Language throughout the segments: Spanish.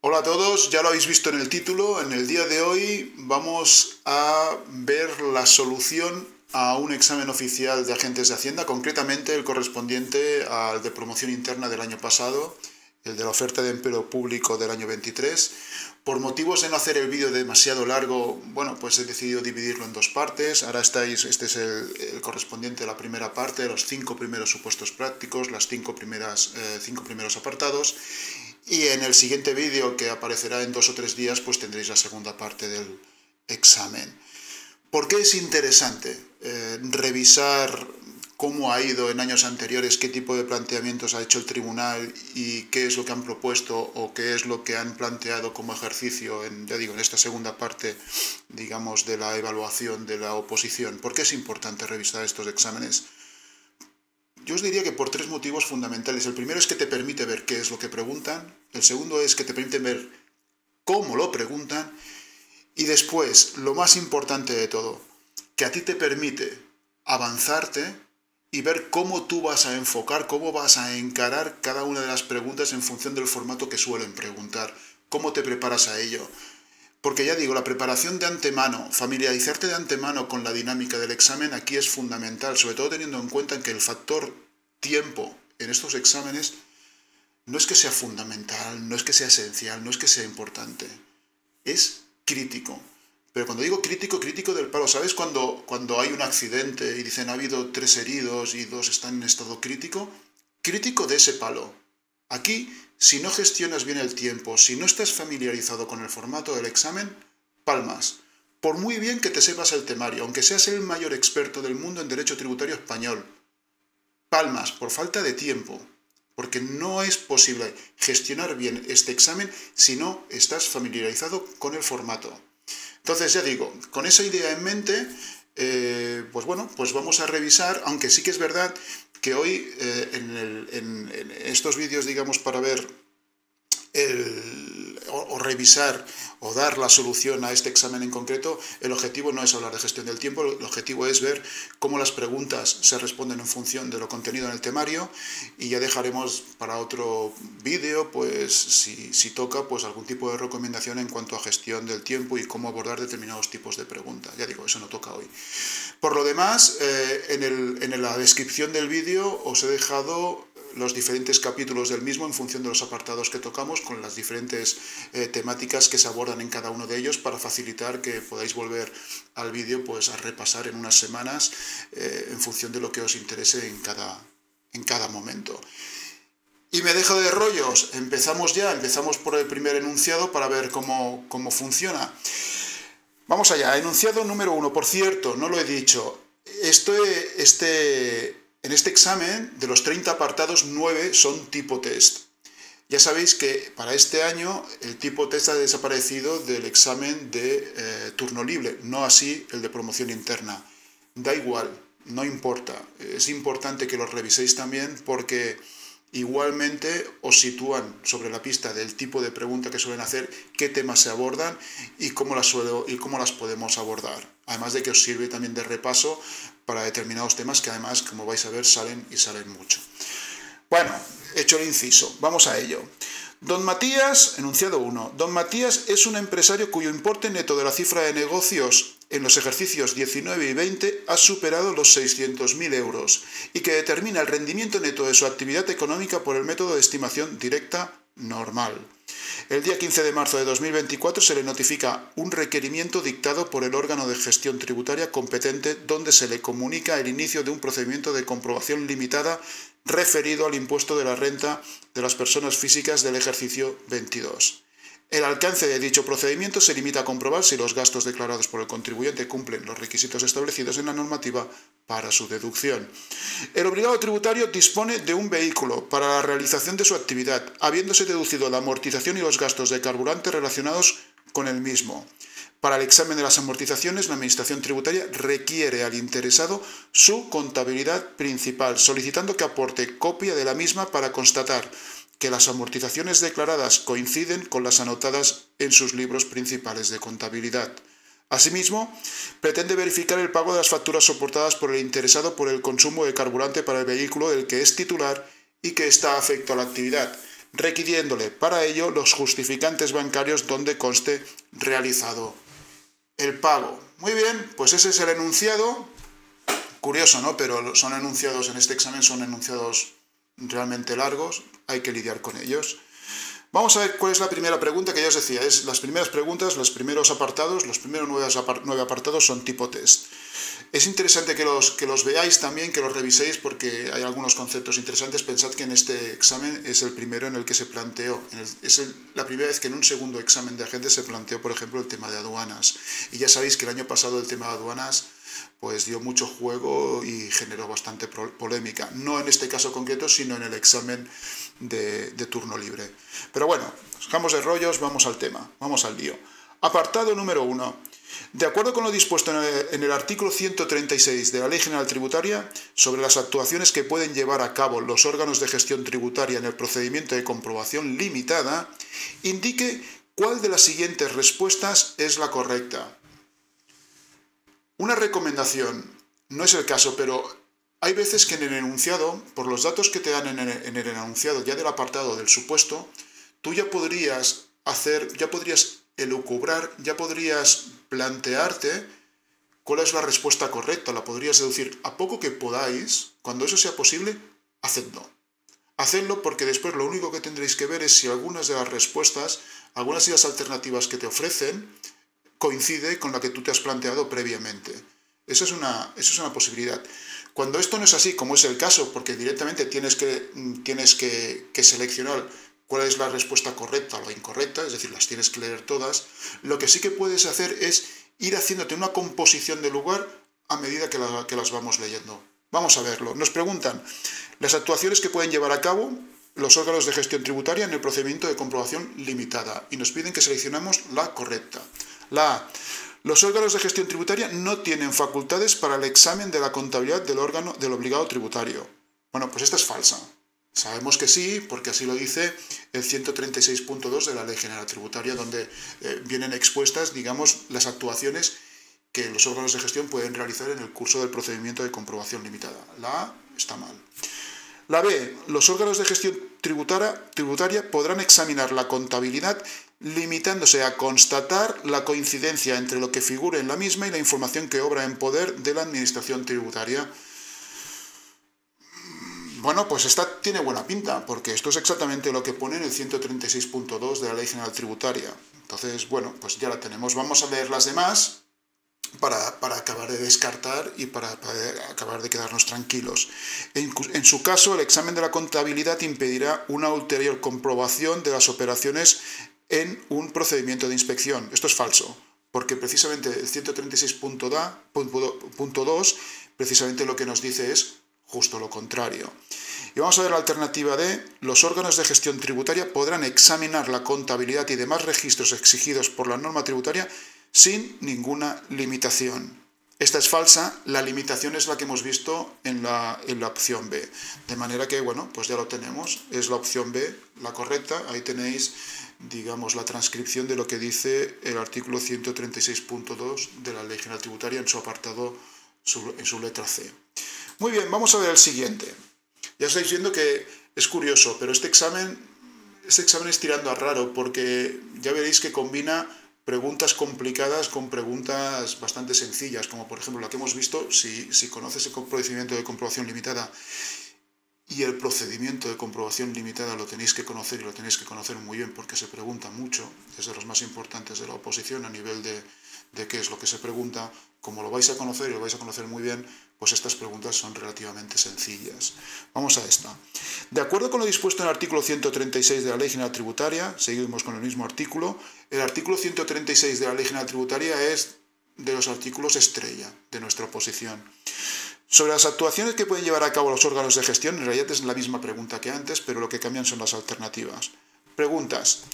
Hola a todos, ya lo habéis visto en el título. En el día de hoy vamos a ver la solución a un examen oficial de agentes de Hacienda, concretamente el correspondiente al de promoción interna del año pasado, el de la oferta de empleo público del año 23. Por motivos de no hacer el vídeo demasiado largo, bueno, pues he decidido dividirlo en dos partes. Ahora este es el correspondiente a la primera parte, los 5 primeros supuestos prácticos, las cinco primeros apartados. Y en el siguiente vídeo, que aparecerá en 2 o 3 días, pues tendréis la segunda parte del examen. ¿Por qué es interesante revisar cómo ha ido en años anteriores, qué tipo de planteamientos ha hecho el tribunal y qué es lo que han propuesto o qué es lo que han planteado como ejercicio en esta segunda parte, digamos, de la evaluación de la oposición? ¿Por qué es importante revisar estos exámenes? Yo os diría que por 3 motivos fundamentales. El primero es que te permite ver qué es lo que preguntan. El segundo es que te permite ver cómo lo preguntan. Y después, lo más importante de todo, que a ti te permite avanzarte y ver cómo tú vas a enfocar, cómo vas a encarar cada una de las preguntas en función del formato que suelen preguntar. Cómo te preparas a ello. Porque ya digo, la preparación de antemano, familiarizarte de antemano con la dinámica del examen aquí es fundamental, sobre todo teniendo en cuenta que el factor tiempo en estos exámenes no es que sea fundamental, no es que sea esencial, no es que sea importante, es crítico. Pero cuando digo crítico, crítico del palo, ¿sabes? Cuando hay un accidente y dicen ha habido 3 heridos y 2 están en estado crítico, crítico de ese palo. Aquí, si no gestionas bien el tiempo, si no estás familiarizado con el formato del examen, palmas. Por muy bien que te sepas el temario, aunque seas el mayor experto del mundo en derecho tributario español, palmas por falta de tiempo, porque no es posible gestionar bien este examen si no estás familiarizado con el formato. Entonces, ya digo, con esa idea en mente, pues vamos a revisar, aunque sí que es verdad que hoy en estos vídeos, digamos, para ver o revisar o dar la solución a este examen en concreto, el objetivo no es hablar de gestión del tiempo, el objetivo es ver cómo las preguntas se responden en función de lo contenido en el temario, y ya dejaremos para otro vídeo, pues si toca, pues algún tipo de recomendación en cuanto a gestión del tiempo y cómo abordar determinados tipos de preguntas. Ya digo, eso no toca hoy. Por lo demás, en la descripción del vídeo os he dejado los diferentes capítulos del mismo en función de los apartados que tocamos, con las diferentes temáticas que se abordan en cada uno de ellos, para facilitar que podáis volver al vídeo pues a repasar en unas semanas en función de lo que os interese en cada momento. Y me dejo de rollos, empezamos por el primer enunciado para ver cómo funciona. Vamos allá, enunciado número 1. Por cierto, no lo he dicho, en este examen, de los 30 apartados, 9 son tipo test. Ya sabéis que para este año el tipo test ha desaparecido del examen de turno libre, no así el de promoción interna. Da igual, no importa. Es importante que los reviséis también, porque igualmente os sitúan sobre la pista del tipo de pregunta que suelen hacer, qué temas se abordan y cómo las podemos abordar. Además de que os sirve también de repaso para determinados temas que, además, como vais a ver, salen mucho. Bueno, hecho el inciso, vamos a ello. Don Matías, enunciado 1. Don Matías es un empresario cuyo importe neto de la cifra de negocios en los ejercicios 19 y 20 ha superado los 600.000 euros y que determina el rendimiento neto de su actividad económica por el método de estimación directa normal. El día 15 de marzo de 2024 se le notifica un requerimiento dictado por el órgano de gestión tributaria competente, donde se le comunica el inicio de un procedimiento de comprobación limitada referido al impuesto de la renta de las personas físicas del ejercicio 22. El alcance de dicho procedimiento se limita a comprobar si los gastos declarados por el contribuyente cumplen los requisitos establecidos en la normativa para su deducción. El obligado tributario dispone de un vehículo para la realización de su actividad, habiéndose deducido la amortización y los gastos de carburante relacionados con el mismo. Para el examen de las amortizaciones, la Administración Tributaria requiere al interesado su contabilidad principal, solicitando que aporte copia de la misma para constatar que las amortizaciones declaradas coinciden con las anotadas en sus libros principales de contabilidad. Asimismo, pretende verificar el pago de las facturas soportadas por el interesado por el consumo de carburante para el vehículo del que es titular y que está afecto a la actividad. requiriéndole para ello los justificantes bancarios donde conste realizado el pago. Muy bien, pues ese es el enunciado. Curioso, ¿no? Pero son enunciados en este examen, son enunciados realmente largos, hay que lidiar con ellos. Vamos a ver cuál es la primera pregunta que ya os decía. Es las primeras preguntas, los primeros apartados, los primeros 9 apartados son tipo test. Es interesante que los veáis también, que los reviséis, porque hay algunos conceptos interesantes. Pensad que en este examen es el primero en el que se planteó, la primera vez que en un segundo examen de agentes se planteó, por ejemplo, el tema de aduanas. Y ya sabéis que el año pasado el tema de aduanas pues dio mucho juego y generó bastante polémica. No en este caso concreto, sino en el examen de turno libre. Pero bueno, dejamos de rollos, vamos al tema, vamos al lío. Apartado número 1. De acuerdo con lo dispuesto en el artículo 136 de la Ley General Tributaria sobre las actuaciones que pueden llevar a cabo los órganos de gestión tributaria en el procedimiento de comprobación limitada, indique cuál de las siguientes respuestas es la correcta. Una recomendación, no es el caso, pero hay veces que en el enunciado, por los datos que te dan en el enunciado ya del apartado del supuesto, tú ya podrías elucubrar, ya podrías plantearte cuál es la respuesta correcta, la podrías deducir. A poco que podáis, cuando eso sea posible, hacedlo. Hacedlo porque después lo único que tendréis que ver es si algunas de las respuestas, algunas de las alternativas que te ofrecen, coincide con la que tú te has planteado previamente. Eso es una posibilidad. Cuando esto no es así, como es el caso, porque directamente tienes que seleccionar cuál es la respuesta correcta o la incorrecta, es decir, las tienes que leer todas, lo que sí que puedes hacer es ir haciéndote una composición de lugar a medida que las vamos leyendo. Vamos a verlo. Nos preguntan las actuaciones que pueden llevar a cabo los órganos de gestión tributaria en el procedimiento de comprobación limitada y nos piden que seleccionemos la correcta. La A. Los órganos de gestión tributaria no tienen facultades para el examen de la contabilidad del órgano del obligado tributario. Bueno, pues esta es falsa. Sabemos que sí, porque así lo dice el 136.2 de la Ley General Tributaria, donde vienen expuestas, digamos, las actuaciones que los órganos de gestión pueden realizar en el curso del procedimiento de comprobación limitada. La A está mal. La B. Los órganos de gestión tributaria podrán examinar la contabilidad limitándose a constatar la coincidencia entre lo que figure en la misma y la información que obra en poder de la Administración tributaria. Bueno, pues esta tiene buena pinta, porque esto es exactamente lo que pone en el 136.2 de la Ley General Tributaria. Entonces, bueno, pues ya la tenemos. Vamos a leer las demás para acabar de descartar y para acabar de quedarnos tranquilos. En su caso, el examen de la contabilidad impedirá una ulterior comprobación de las operaciones en un procedimiento de inspección. Esto es falso, porque precisamente el 136.2 precisamente lo que nos dice es justo lo contrario. Y vamos a ver la alternativa D. Los órganos de gestión tributaria podrán examinar la contabilidad y demás registros exigidos por la norma tributaria sin ninguna limitación. Esta es falsa, la limitación es la que hemos visto en la opción B. De manera que, bueno, pues ya lo tenemos, es la opción B, la correcta. Ahí tenéis, digamos, la transcripción de lo que dice el artículo 136.2 de la Ley General Tributaria en su apartado, en su letra C. Muy bien, vamos a ver el siguiente. Ya estáis viendo que es curioso, pero este examen es tirando a raro, porque ya veréis que combina preguntas complicadas con preguntas bastante sencillas, como por ejemplo la que hemos visto. Si conoces el procedimiento de comprobación limitada y el procedimiento de comprobación limitada lo tenéis que conocer, y lo tenéis que conocer muy bien, porque se pregunta mucho, es de los más importantes de la oposición a nivel de qué es lo que se pregunta. Como lo vais a conocer y lo vais a conocer muy bien, pues estas preguntas son relativamente sencillas. Vamos a esta. De acuerdo con lo dispuesto en el artículo 136 de la Ley General Tributaria, seguimos con el mismo artículo. El artículo 136 de la Ley General Tributaria es de los artículos estrella de nuestra oposición. Sobre las actuaciones que pueden llevar a cabo los órganos de gestión, en realidad es la misma pregunta que antes, pero lo que cambian son las alternativas. Preguntas.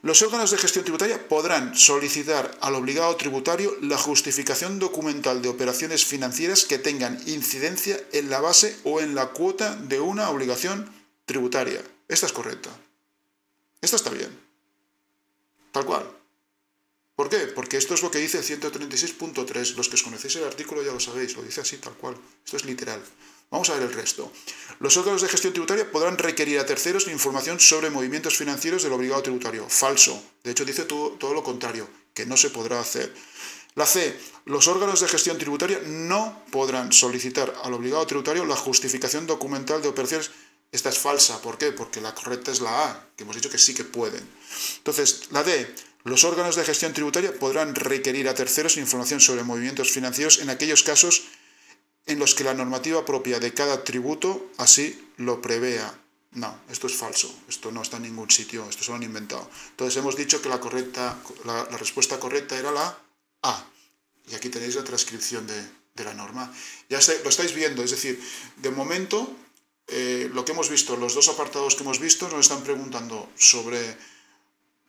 Los órganos de gestión tributaria podrán solicitar al obligado tributario la justificación documental de operaciones financieras que tengan incidencia en la base o en la cuota de una obligación tributaria. Esta es correcta. Esta está bien. Tal cual. ¿Por qué? Porque esto es lo que dice el 136.3. Los que os conocéis el artículo ya lo sabéis, lo dice así, tal cual. Esto es literal. Vamos a ver el resto. Los órganos de gestión tributaria podrán requerir a terceros información sobre movimientos financieros del obligado tributario. Falso. De hecho, dice todo lo contrario, que no se podrá hacer. La C. Los órganos de gestión tributaria no podrán solicitar al obligado tributario la justificación documental de operaciones. Esta es falsa. ¿Por qué? Porque la correcta es la A, que hemos dicho que sí que pueden. Entonces, la D. Los órganos de gestión tributaria podrán requerir a terceros información sobre movimientos financieros en aquellos casos en los que la normativa propia de cada tributo así lo prevea. No, esto es falso, esto no está en ningún sitio, esto se lo han inventado. Entonces hemos dicho que la respuesta correcta era la A. Y aquí tenéis la transcripción de la norma. Ya lo estáis viendo, es decir, de momento lo que hemos visto, los dos apartados que hemos visto nos están preguntando sobre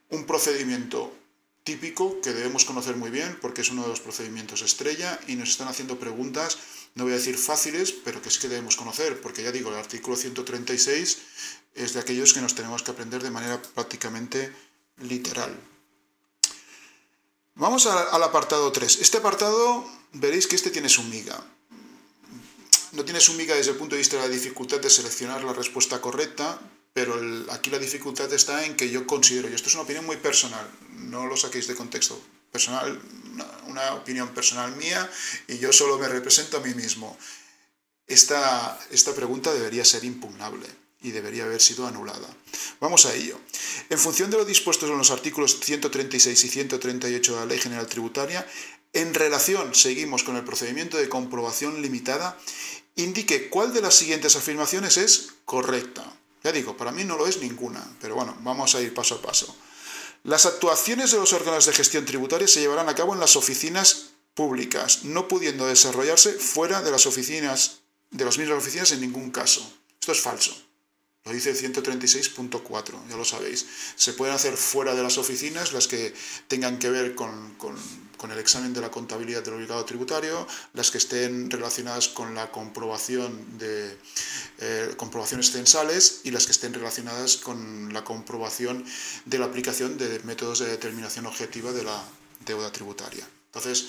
un procedimiento típico que debemos conocer muy bien porque es uno de los procedimientos estrella y nos están haciendo preguntas, no voy a decir fáciles, pero que es que debemos conocer, porque ya digo, el artículo 136 es de aquellos que nos tenemos que aprender de manera prácticamente literal. Vamos al apartado 3. Este apartado, veréis que este tiene su miga. No tiene su miga desde el punto de vista de la dificultad de seleccionar la respuesta correcta, pero aquí la dificultad está en que yo considero, y esto es una opinión muy personal, no lo saquéis de contexto, personal, una opinión personal mía, y yo solo me represento a mí mismo. Esta pregunta debería ser impugnable y debería haber sido anulada. Vamos a ello. En función de lo dispuesto en los artículos 136 y 138 de la Ley General Tributaria, en relación, seguimos con el procedimiento de comprobación limitada, indique cuál de las siguientes afirmaciones es correcta. Ya digo, para mí no lo es ninguna, pero bueno, vamos a ir paso a paso. Las actuaciones de los órganos de gestión tributaria se llevarán a cabo en las oficinas públicas, no pudiendo desarrollarse fuera de las mismas oficinas en ningún caso. Esto es falso. Lo dice el 136.4, ya lo sabéis. Se pueden hacer fuera de las oficinas las que tengan que ver con el examen de la contabilidad del obligado tributario, las que estén relacionadas con la comprobación de comprobaciones censales y las que estén relacionadas con la comprobación de la aplicación de métodos de determinación objetiva de la deuda tributaria. Entonces,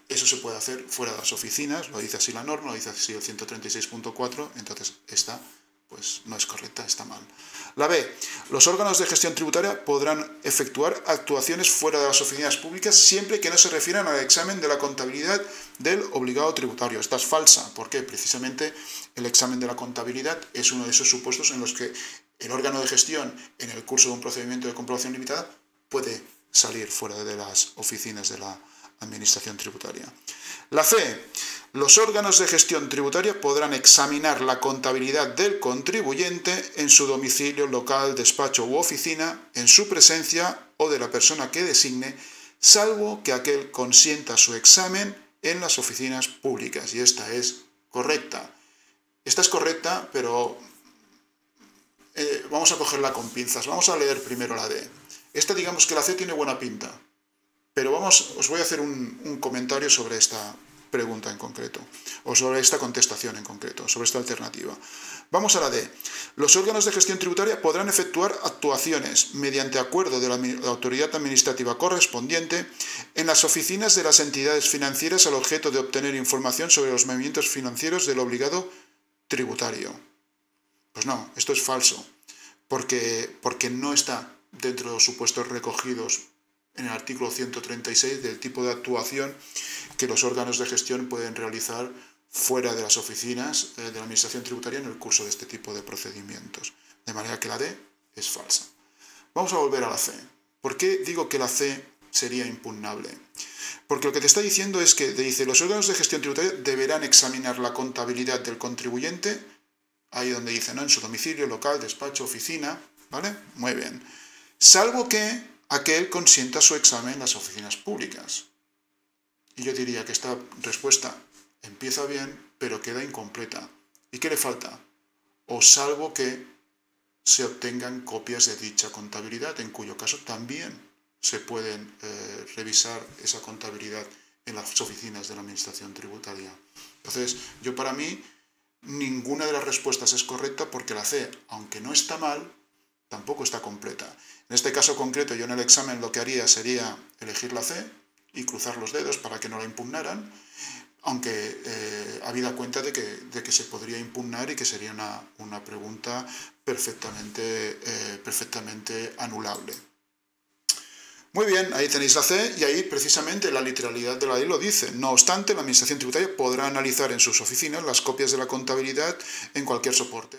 eso se puede hacer fuera de las oficinas, lo dice así la norma, lo dice así el 136.4, entonces esta pues no es correcta, está mal. La B. Los órganos de gestión tributaria podrán efectuar actuaciones fuera de las oficinas públicas siempre que no se refieran al examen de la contabilidad del obligado tributario. Esta es falsa, porque precisamente el examen de la contabilidad es uno de esos supuestos en los que el órgano de gestión, en el curso de un procedimiento de comprobación limitada, puede salir fuera de las oficinas de la Administración Tributaria. La C. Los órganos de gestión tributaria podrán examinar la contabilidad del contribuyente en su domicilio, local, despacho u oficina, en su presencia o de la persona que designe, salvo que aquel consienta su examen en las oficinas públicas. Y esta es correcta. Esta es correcta, pero vamos a cogerla con pinzas. Vamos a leer primero la D. Esta, digamos que la C tiene buena pinta. Pero os voy a hacer un comentario sobre esta pregunta en concreto, o sobre esta contestación en concreto, sobre esta alternativa. Vamos a la D. Los órganos de gestión tributaria podrán efectuar actuaciones mediante acuerdo de la autoridad administrativa correspondiente en las oficinas de las entidades financieras al objeto de obtener información sobre los movimientos financieros del obligado tributario. Pues no, esto es falso, porque no está dentro de los supuestos recogidos en el artículo 136 del tipo de actuación que los órganos de gestión pueden realizar fuera de las oficinas de la Administración Tributaria en el curso de este tipo de procedimientos. De manera que la D es falsa. Vamos a volver a la C. ¿Por qué digo que la C sería impugnable? Porque lo que te está diciendo es que te dice los órganos de gestión tributaria deberán examinar la contabilidad del contribuyente, ahí donde dice, ¿no? En su domicilio, local, despacho, oficina, ¿vale? Muy bien. Salvo que aquel consienta su examen en las oficinas públicas. Y yo diría que esta respuesta empieza bien, pero queda incompleta. ¿Y qué le falta? O salvo que se obtengan copias de dicha contabilidad, en cuyo caso también se pueden revisar esa contabilidad en las oficinas de la Administración Tributaria. Entonces, para mí, ninguna de las respuestas es correcta porque la C, aunque no está mal, tampoco está completa. En este caso concreto, yo en el examen lo que haría sería elegir la C y cruzar los dedos para que no la impugnaran, aunque habida cuenta de que se podría impugnar y que sería una pregunta perfectamente anulable. Muy bien, ahí tenéis la C y ahí precisamente la literalidad de la ley lo dice. No obstante, la Administración Tributaria podrá analizar en sus oficinas las copias de la contabilidad en cualquier soporte.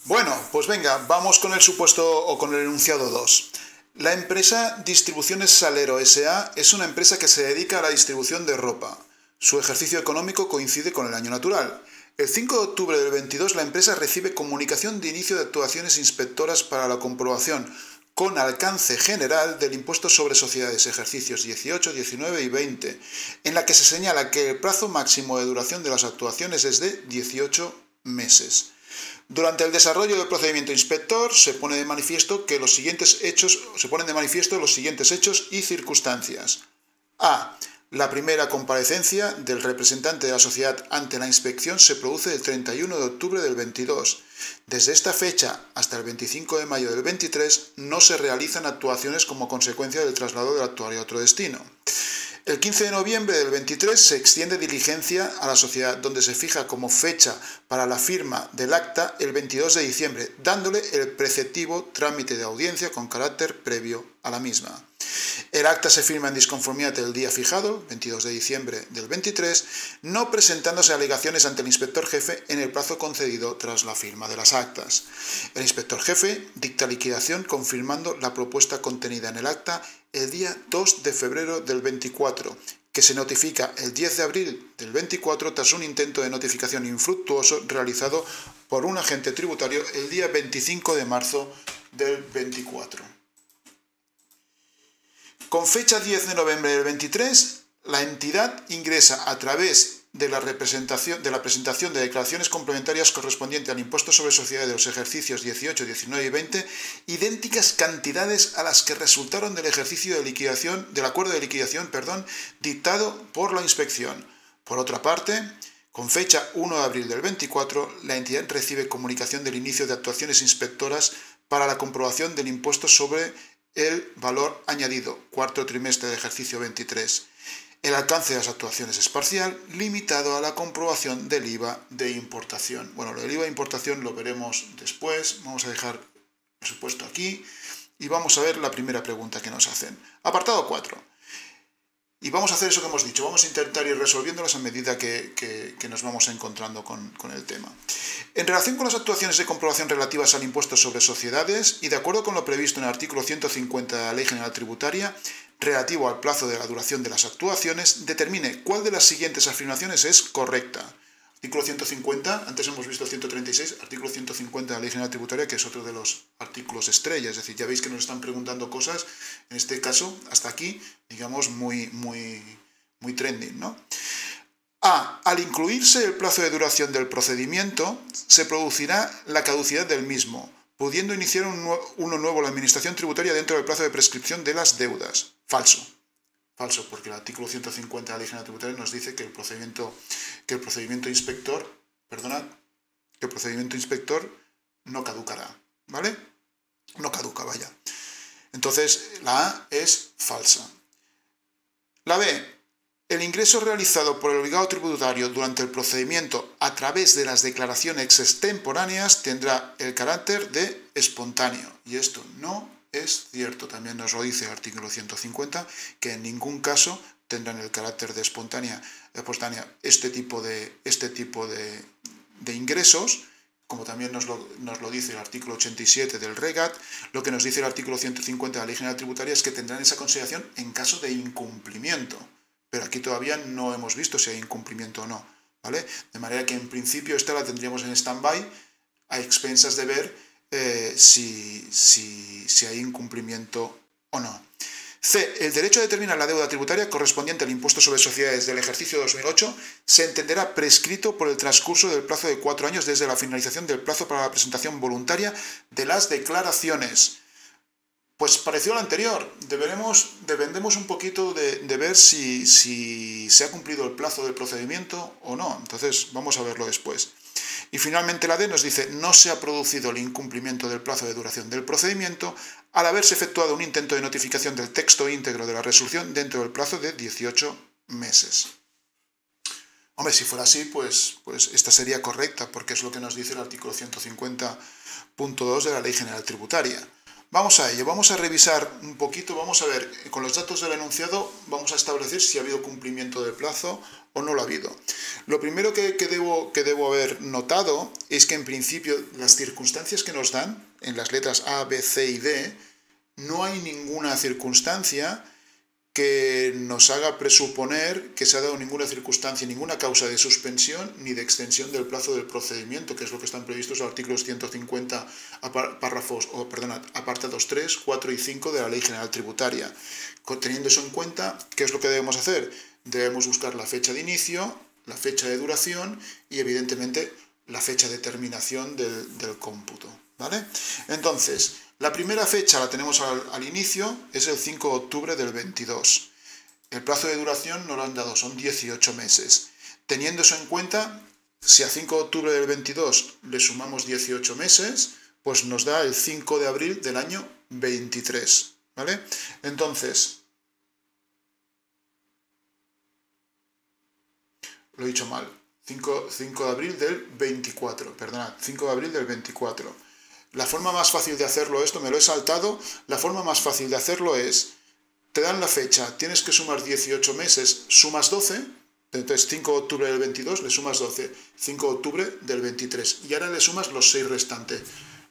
Bueno, pues venga, vamos con el supuesto o con el enunciado 2. La empresa Distribuciones Salero S.A. es una empresa que se dedica a la distribución de ropa. Su ejercicio económico coincide con el año natural. El 5 de octubre del 22 la empresa recibe comunicación de inicio de actuaciones inspectoras para la comprobación con alcance general del impuesto sobre sociedades ejercicios 18, 19 y 20, en la que se señala que el plazo máximo de duración de las actuaciones es de 18 meses. Durante el desarrollo del procedimiento inspector se ponen de manifiesto los siguientes hechos y circunstancias. A. La primera comparecencia del representante de la sociedad ante la inspección se produce el 31 de octubre del 22. Desde esta fecha hasta el 25 de mayo del 23 no se realizan actuaciones como consecuencia del traslado del actuario a otro destino. El 15 de noviembre del 23 se extiende diligencia a la sociedad, donde se fija como fecha para la firma del acta el 22 de diciembre, dándole el preceptivo trámite de audiencia con carácter previo a la misma. El acta se firma en disconformidad el día fijado, 22 de diciembre del 23, no presentándose alegaciones ante el inspector jefe en el plazo concedido tras la firma de las actas. El inspector jefe dicta liquidación confirmando la propuesta contenida en el acta el día 2 de febrero del 24, que se notifica el 10 de abril del 24 tras un intento de notificación infructuoso realizado por un agente tributario el día 25 de marzo del 24. Con fecha 10 de noviembre del 23, la entidad ingresa a través de la presentación de declaraciones complementarias correspondiente al impuesto sobre sociedades de los ejercicios 18, 19 y 20, idénticas cantidades a las que resultaron del ejercicio del acuerdo de liquidación, dictado por la inspección. Por otra parte, con fecha 1 de abril del 24, la entidad recibe comunicación del inicio de actuaciones inspectoras para la comprobación del impuesto sobre el valor añadido, cuarto trimestre de ejercicio 23. El alcance de las actuaciones es parcial, limitado a la comprobación del IVA de importación. Bueno, lo del IVA de importación lo veremos después. Vamos a dejar el supuesto aquí y vamos a ver la primera pregunta que nos hacen. Apartado 4. Y vamos a hacer eso que hemos dicho, vamos a intentar ir resolviéndolas a medida que nos vamos encontrando con el tema. En relación con las actuaciones de comprobación relativas al impuesto sobre sociedades y de acuerdo con lo previsto en el artículo 150 de la Ley General Tributaria, relativo al plazo de la duración de las actuaciones, determine cuál de las siguientes afirmaciones es correcta. Artículo 150, antes hemos visto el 136, artículo 150 de la Ley General Tributaria, que es otro de los artículos estrella, es decir, ya veis que nos están preguntando cosas, en este caso, hasta aquí, digamos, muy trending, ¿no? A. Al incluirse el plazo de duración del procedimiento, se producirá la caducidad del mismo, pudiendo iniciar uno nuevo la Administración Tributaria dentro del plazo de prescripción de las deudas. Falso. Falso, porque el artículo 150 de la Ley General Tributaria nos dice que el procedimiento inspector no caducará, ¿vale? No caduca, vaya. Entonces, la A es falsa. La B. El ingreso realizado por el obligado tributario durante el procedimiento a través de las declaraciones extemporáneas tendrá el carácter de espontáneo. Y esto no es cierto. También nos lo dice el artículo 150, que en ningún caso tendrán el carácter de espontánea este tipo de ingresos, como también nos lo dice el artículo 87 del REGAT. Lo que nos dice el artículo 150 de la Ley General Tributaria es que tendrán esa consideración en caso de incumplimiento. Pero aquí todavía no hemos visto si hay incumplimiento o no, ¿vale? De manera que en principio esta la tendríamos en stand-by a expensas de ver si hay incumplimiento o no. C. El derecho a determinar la deuda tributaria correspondiente al impuesto sobre sociedades del ejercicio 2008 se entenderá prescrito por el transcurso del plazo de 4 años desde la finalización del plazo para la presentación voluntaria de las declaraciones. Pues parecido al anterior, dependemos un poquito de ver si se ha cumplido el plazo del procedimiento o no. Entonces vamos a verlo después. Y finalmente la D nos dice, no se ha producido el incumplimiento del plazo de duración del procedimiento al haberse efectuado un intento de notificación del texto íntegro de la resolución dentro del plazo de 18 meses. Hombre, si fuera así, pues esta sería correcta, porque es lo que nos dice el artículo 150.2 de la Ley General Tributaria. Vamos a ello, vamos a revisar un poquito, vamos a ver, con los datos del enunciado vamos a establecer si ha habido cumplimiento del plazo o no lo ha habido. Lo primero que debo haber notado es que en principio las circunstancias que nos dan, en las letras A, B, C y D, no hay ninguna circunstancia que nos haga presuponer que se ha dado ninguna circunstancia, ninguna causa de suspensión ni de extensión del plazo del procedimiento, que es lo que están previstos en los artículos 150, apartados 3, 4 y 5 de la Ley General Tributaria. Teniendo eso en cuenta, ¿qué es lo que debemos hacer? Debemos buscar la fecha de inicio, la fecha de duración y, evidentemente, la fecha de terminación del cómputo, ¿vale? Entonces, la primera fecha la tenemos al inicio, es el 5 de octubre del 22. El plazo de duración nos lo han dado, son 18 meses. Teniendo eso en cuenta, si a 5 de octubre del 22 le sumamos 18 meses, pues nos da el 5 de abril del año 23, ¿vale? Entonces, lo he dicho mal, 5 de abril del 24, perdonad, 5 de abril del 24. La forma más fácil de hacerlo, esto me lo he saltado, la forma más fácil de hacerlo es, te dan la fecha, tienes que sumar 18 meses, sumas 12, entonces 5 de octubre del 22 le sumas 12, 5 de octubre del 23, y ahora le sumas los 6 restantes,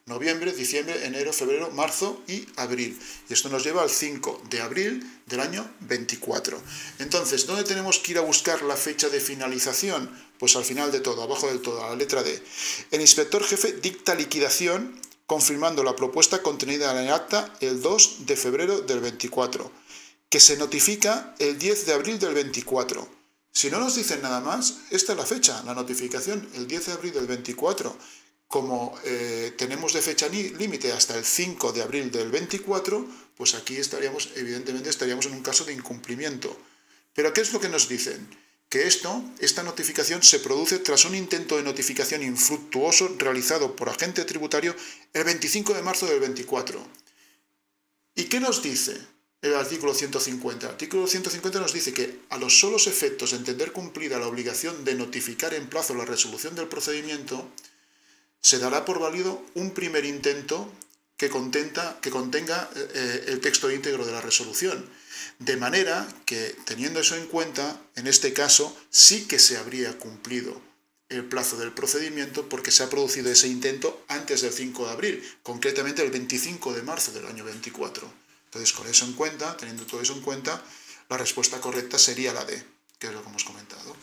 noviembre, diciembre, enero, febrero, marzo y abril. Y esto nos lleva al 5 de abril del año 24. Entonces, ¿dónde tenemos que ir a buscar la fecha de finalización? Pues al final de todo, abajo del todo, a la letra D. El inspector jefe dicta liquidación confirmando la propuesta contenida en el acta el 2 de febrero del 24, que se notifica el 10 de abril del 24. Si no nos dicen nada más, esta es la fecha, la notificación, el 10 de abril del 24. Como tenemos de fecha límite hasta el 5 de abril del 24, pues aquí evidentemente estaríamos en un caso de incumplimiento. Pero ¿qué es lo que nos dicen? Que esta notificación se produce tras un intento de notificación infructuoso realizado por agente tributario el 25 de marzo del 24. ¿Y qué nos dice el artículo 150? El artículo 150 nos dice que a los solos efectos de entender cumplida la obligación de notificar en plazo la resolución del procedimiento, se dará por válido un primer intento que contenga el texto íntegro de la resolución. De manera que, teniendo eso en cuenta, en este caso sí que se habría cumplido el plazo del procedimiento porque se ha producido ese intento antes del 5 de abril, concretamente el 25 de marzo del año 24. Entonces, con eso en cuenta, teniendo todo eso en cuenta, la respuesta correcta sería la D, que es lo que hemos comentado.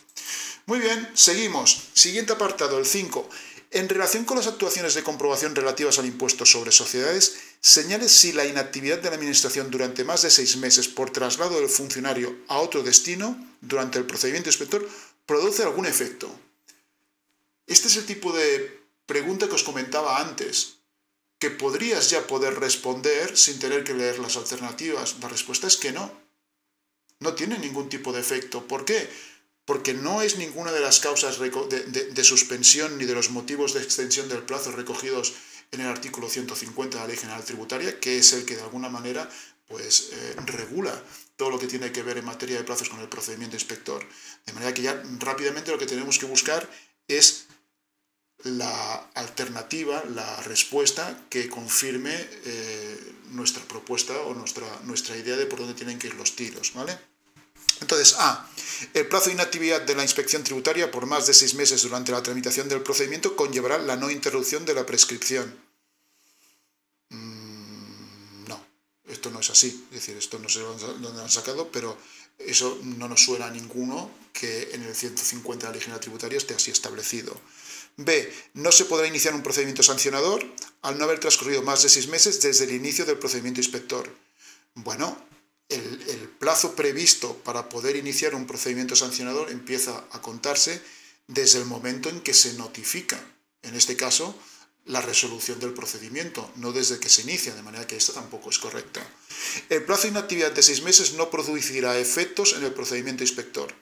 Muy bien, seguimos. Siguiente apartado, el 5. En relación con las actuaciones de comprobación relativas al impuesto sobre sociedades, señale si la inactividad de la Administración durante más de 6 meses por traslado del funcionario a otro destino durante el procedimiento inspector produce algún efecto. Este es el tipo de pregunta que os comentaba antes, que podrías ya poder responder sin tener que leer las alternativas. La respuesta es que no. No tiene ningún tipo de efecto. ¿Por qué? Porque no es ninguna de las causas de suspensión ni de los motivos de extensión del plazo recogidos en el artículo 150 de la Ley General Tributaria, que es el que de alguna manera regula todo lo que tiene que ver en materia de plazos con el procedimiento inspector. De manera que ya rápidamente lo que tenemos que buscar es la alternativa, la respuesta que confirme nuestra propuesta o nuestra idea de por dónde tienen que ir los tiros, ¿vale? Entonces, A. El plazo de inactividad de la inspección tributaria por más de 6 meses durante la tramitación del procedimiento conllevará la no interrupción de la prescripción. No, esto no es así. Es decir, esto no sé dónde lo han sacado, pero eso no nos suena a ninguno que en el 150 de la Ley General Tributaria esté así establecido. B. No se podrá iniciar un procedimiento sancionador al no haber transcurrido más de 6 meses desde el inicio del procedimiento inspector. Bueno, el plazo previsto para poder iniciar un procedimiento sancionador empieza a contarse desde el momento en que se notifica, en este caso, la resolución del procedimiento, no desde que se inicia, de manera que esta tampoco es correcta. El plazo de inactividad de 6 meses no producirá efectos en el procedimiento inspector.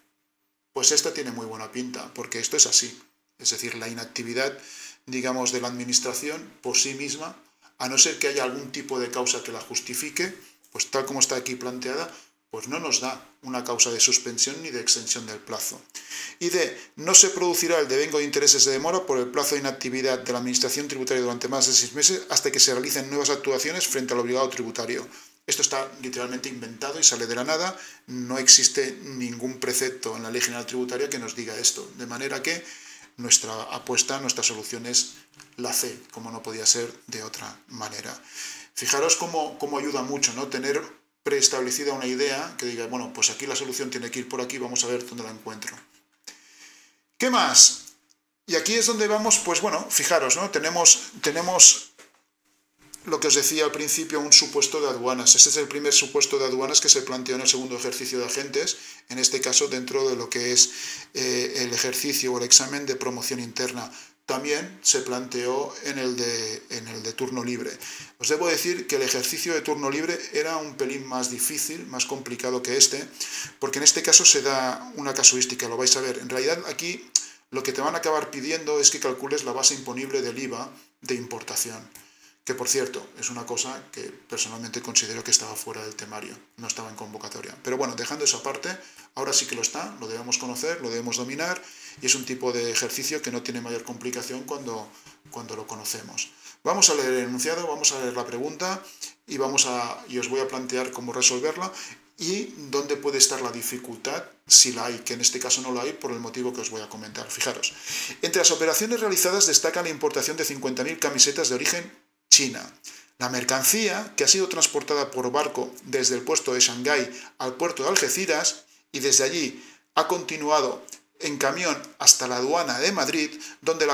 Pues esta tiene muy buena pinta, porque esto es así. es decir, la inactividad, digamos, de la administración por sí misma, a no ser que haya algún tipo de causa que la justifique, pues tal como está aquí planteada, pues no nos da una causa de suspensión ni de extensión del plazo. Y D, no se producirá el devengo de intereses de demora por el plazo de inactividad de la Administración tributaria durante más de 6 meses hasta que se realicen nuevas actuaciones frente al obligado tributario. Esto está literalmente inventado y sale de la nada, no existe ningún precepto en la Ley General Tributaria que nos diga esto, de manera que nuestra apuesta, nuestra solución es la C, como no podía ser de otra manera. Fijaros cómo ayuda mucho, ¿no? Tener preestablecida una idea que diga, bueno, pues aquí la solución tiene que ir por aquí, vamos a ver dónde la encuentro. ¿Qué más? Y aquí es donde vamos, pues bueno, fijaros, ¿no? Tenemos lo que os decía al principio, un supuesto de aduanas. Este es el primer supuesto de aduanas que se planteó en el segundo ejercicio de agentes, en este caso dentro de lo que es el ejercicio o el examen de promoción interna. También se planteó en el de turno libre. Os debo decir que el ejercicio de turno libre era un pelín más difícil, más complicado que este, porque en este caso se da una casuística, lo vais a ver. En realidad aquí lo que te van a acabar pidiendo es que calcules la base imponible del IVA de importación, que por cierto es una cosa que personalmente considero que estaba fuera del temario, no estaba en convocatoria. Pero bueno, dejando esa parte, ahora sí que lo está, lo debemos conocer, lo debemos dominar, y es un tipo de ejercicio que no tiene mayor complicación cuando lo conocemos. Vamos a leer el enunciado, vamos a leer la pregunta y os voy a plantear cómo resolverla y dónde puede estar la dificultad, si la hay, que en este caso no la hay por el motivo que os voy a comentar. Fijaros, entre las operaciones realizadas destaca la importación de 50.000 camisetas de origen China. La mercancía, que ha sido transportada por barco desde el puerto de Shanghái al puerto de Algeciras y desde allí ha continuado en camión hasta la aduana de Madrid, donde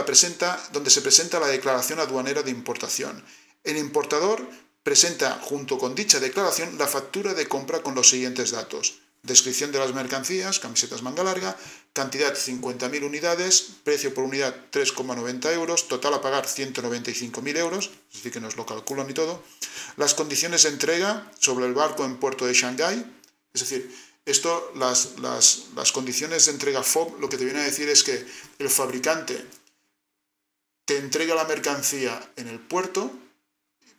se presenta la declaración aduanera de importación. El importador presenta, junto con dicha declaración, la factura de compra con los siguientes datos: descripción de las mercancías, camisetas manga larga, cantidad 50.000 unidades, precio por unidad 3,90 euros, total a pagar 195.000 euros, es decir, que nos lo calculan y todo, las condiciones de entrega sobre el barco en puerto de Shanghái, es decir, esto, las condiciones de entrega FOB, lo que te viene a decir es que el fabricante te entrega la mercancía en el puerto,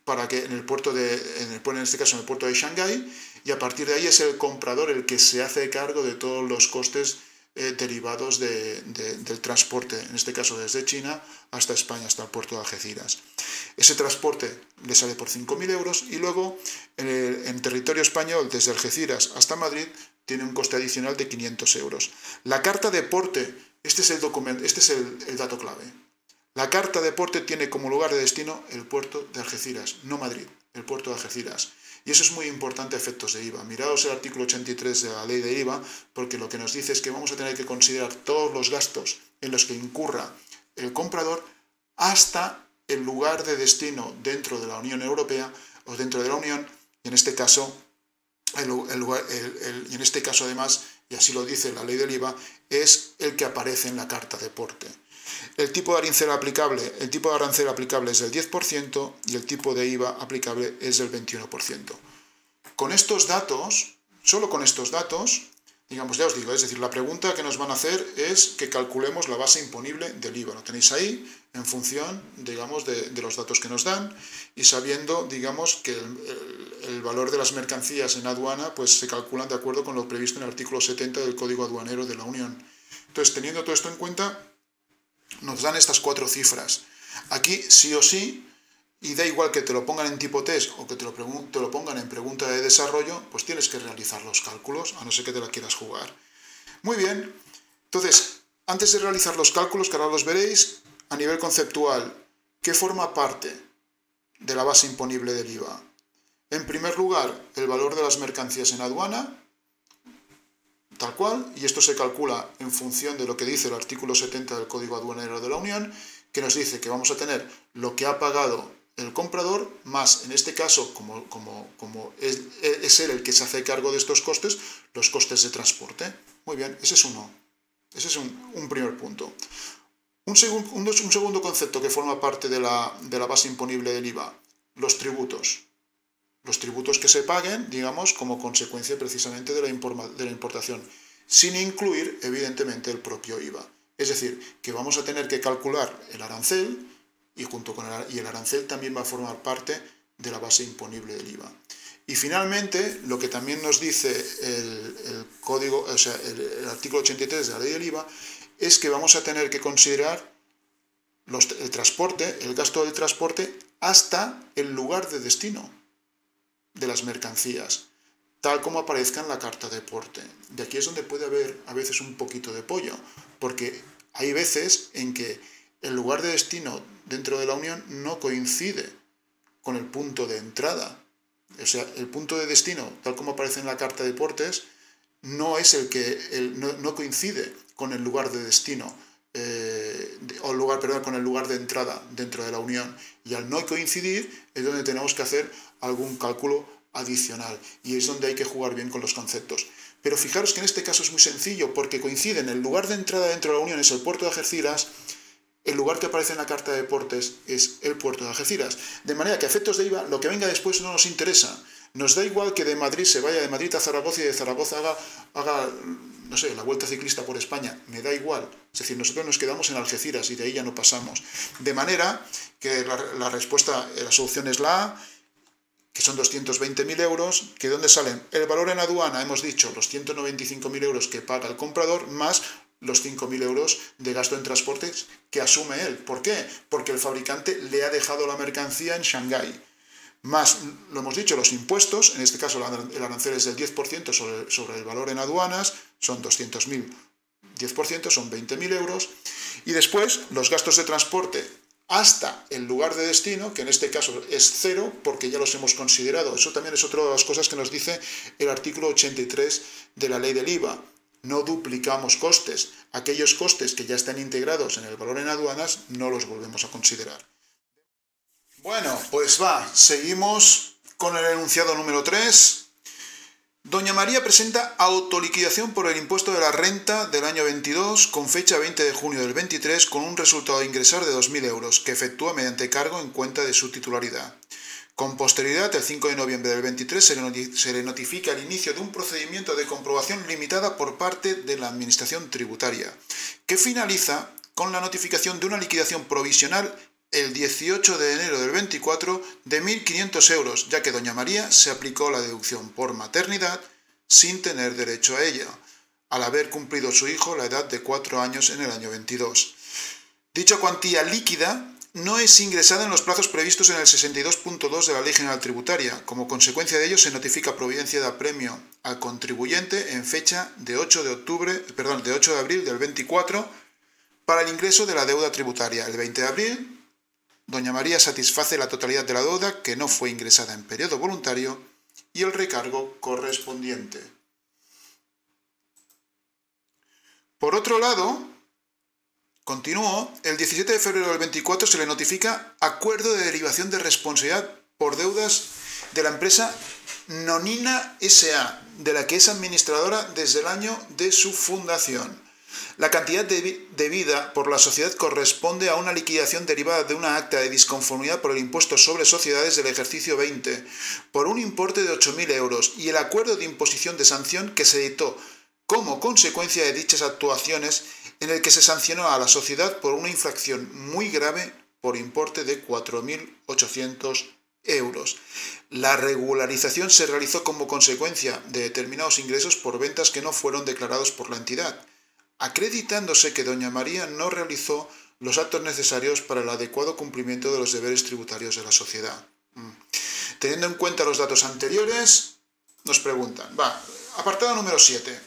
en este caso en el puerto de Shanghái, y a partir de ahí es el comprador el que se hace cargo de todos los costes derivados del transporte, en este caso desde China hasta España, hasta el puerto de Algeciras. Ese transporte le sale por 5.000 euros y luego en territorio español, desde Algeciras hasta Madrid, tiene un coste adicional de 500 euros. La carta de porte, este es el dato clave. La carta de porte tiene como lugar de destino el puerto de Algeciras, no Madrid, el puerto de Algeciras. Y eso es muy importante a efectos de IVA. Miraos el artículo 83 de la ley de IVA, porque lo que nos dice es que vamos a tener que considerar todos los gastos en los que incurra el comprador hasta el lugar de destino dentro de la Unión Europea o dentro de la Unión, y en este caso, además, y así lo dice la ley del IVA, es el que aparece en la carta de porte. El tipo de arancel aplicable es del 10% y el tipo de IVA aplicable es del 21%. Con estos datos, solo con estos datos, digamos, ya os digo, es decir, la pregunta que nos van a hacer es que calculemos la base imponible del IVA. Lo tenéis ahí en función, digamos, de los datos que nos dan y sabiendo, digamos, que el valor de las mercancías en aduana pues se calculan de acuerdo con lo previsto en el artículo 70 del Código Aduanero de la Unión. Entonces, teniendo todo esto en cuenta, nos dan estas 4 cifras. Aquí sí o sí, y da igual que te lo pongan en tipo test o que te lo pongan en pregunta de desarrollo, pues tienes que realizar los cálculos, a no ser que te la quieras jugar. Muy bien, entonces, antes de realizar los cálculos, que ahora los veréis, a nivel conceptual, ¿qué forma parte de la base imponible del IVA? En primer lugar, el valor de las mercancías en aduana, tal cual, y esto se calcula en función de lo que dice el artículo 70 del Código Aduanero de la Unión, que nos dice que vamos a tener lo que ha pagado el comprador, más, en este caso, como es él el que se hace cargo de estos costes, los costes de transporte. Muy bien, ese es uno. Ese es un primer punto. Un segundo concepto que forma parte de la base imponible del IVA, los tributos. Los tributos que se paguen, digamos, como consecuencia precisamente de la importación, sin incluir, evidentemente, el propio IVA. Es decir, que vamos a tener que calcular el arancel y el arancel también va a formar parte de la base imponible del IVA. Y finalmente, lo que también nos dice el código, o sea, el artículo 83 de la ley del IVA, es que vamos a tener que considerar el transporte, el gasto del transporte hasta el lugar de destino de las mercancías, tal como aparezca en la carta de porte. De aquí es donde puede haber a veces un poquito de pollo, porque hay veces en que el lugar de destino dentro de la Unión no coincide con el punto de entrada. O sea, el punto de destino, tal como aparece en la carta de portes, no es no coincide con el lugar de destino, con el lugar de entrada dentro de la Unión. Y al no coincidir es donde tenemos que hacer algún cálculo adicional. Y es donde hay que jugar bien con los conceptos. Pero fijaros que en este caso es muy sencillo, porque coinciden. El lugar de entrada dentro de la Unión es el puerto de Algeciras. El lugar que aparece en la carta de portes es el puerto de Algeciras. De manera que a efectos de IVA, lo que venga después no nos interesa. Nos da igual que de Madrid se vaya de Madrid a Zaragoza y de Zaragoza haga, no sé, la vuelta ciclista por España. Me da igual. Es decir, nosotros nos quedamos en Algeciras y de ahí ya no pasamos. De manera que la respuesta, la solución es la A, que son 220.000 euros, que ¿dónde salen? El valor en aduana, hemos dicho, los 195.000 euros que paga el comprador, más los 5.000 euros de gasto en transportes que asume él. ¿Por qué? Porque el fabricante le ha dejado la mercancía en Shanghái. Más, lo hemos dicho, los impuestos, en este caso el arancel es del 10% sobre el valor en aduanas, son 200.000, 10% son 20.000 euros. Y después los gastos de transporte hasta el lugar de destino, que en este caso es cero, porque ya los hemos considerado. Eso también es otra de las cosas que nos dice el artículo 83 de la ley del IVA. No duplicamos costes. Aquellos costes que ya están integrados en el valor en aduanas no los volvemos a considerar. Bueno, pues seguimos con el enunciado número 3. Doña María presenta autoliquidación por el impuesto de la renta del año 22 con fecha 20 de junio del 23 con un resultado a ingresar de 2.000 euros que efectúa mediante cargo en cuenta de su titularidad. Con posterioridad, el 5 de noviembre del 23 se le notifica el inicio de un procedimiento de comprobación limitada por parte de la Administración Tributaria, que finaliza con la notificación de una liquidación provisional el 18 de enero del 24 de 1.500 euros, ya que doña María se aplicó la deducción por maternidad sin tener derecho a ella, al haber cumplido su hijo la edad de 4 años en el año 22. Dicha cuantía líquida no es ingresada en los plazos previstos en el 62.2 de la Ley General Tributaria. Como consecuencia de ello, se notifica providencia de apremio al contribuyente en fecha de 8 de abril del 24 para el ingreso de la deuda tributaria. El 20 de abril, doña María satisface la totalidad de la deuda que no fue ingresada en periodo voluntario y el recargo correspondiente. Por otro lado, continúo, el 17 de febrero del 24 se le notifica acuerdo de derivación de responsabilidad por deudas de la empresa Nonina S.A., de la que es administradora desde el año de su fundación. La cantidad debida por la sociedad corresponde a una liquidación derivada de una acta de disconformidad por el impuesto sobre sociedades del ejercicio 20, por un importe de 8.000 euros, y el acuerdo de imposición de sanción que se dictó como consecuencia de dichas actuaciones, en el que se sancionó a la sociedad por una infracción muy grave por importe de 4.800 euros. La regularización se realizó como consecuencia de determinados ingresos por ventas que no fueron declarados por la entidad, acreditándose que doña María no realizó los actos necesarios para el adecuado cumplimiento de los deberes tributarios de la sociedad. Teniendo en cuenta los datos anteriores, nos preguntan, apartado número 7.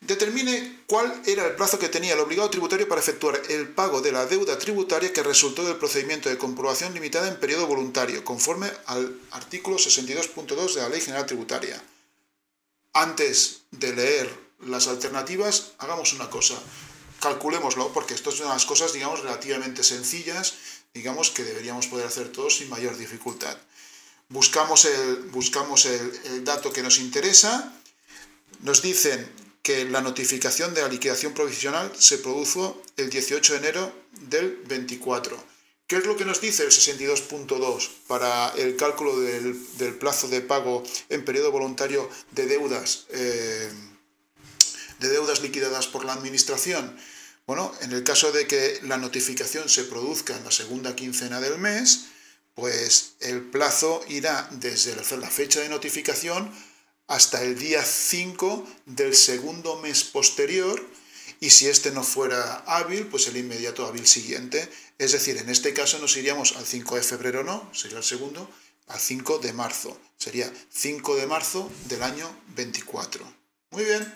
Determine cuál era el plazo que tenía el obligado tributario para efectuar el pago de la deuda tributaria que resultó del procedimiento de comprobación limitada en periodo voluntario, conforme al artículo 62.2 de la Ley General Tributaria. Antes de leer las alternativas, hagamos una cosa, calculémoslo, porque esto es una de las cosas, digamos, relativamente sencillas, digamos, que deberíamos poder hacer todos sin mayor dificultad. Buscamos el dato que nos interesa, nos dicen que la notificación de la liquidación provisional se produjo el 18 de enero del 24. ¿Qué es lo que nos dice el 62.2 para el cálculo del plazo de pago en periodo voluntario de deudas liquidadas por la Administración? Bueno, en el caso de que la notificación se produzca en la segunda quincena del mes, pues el plazo irá desde la fecha de notificación hasta el día 5 del segundo mes posterior, y si este no fuera hábil, pues el inmediato hábil siguiente. Es decir, en este caso nos iríamos al 5 de febrero, no, sería el segundo, al 5 de marzo. Sería 5 de marzo del año 24. Muy bien.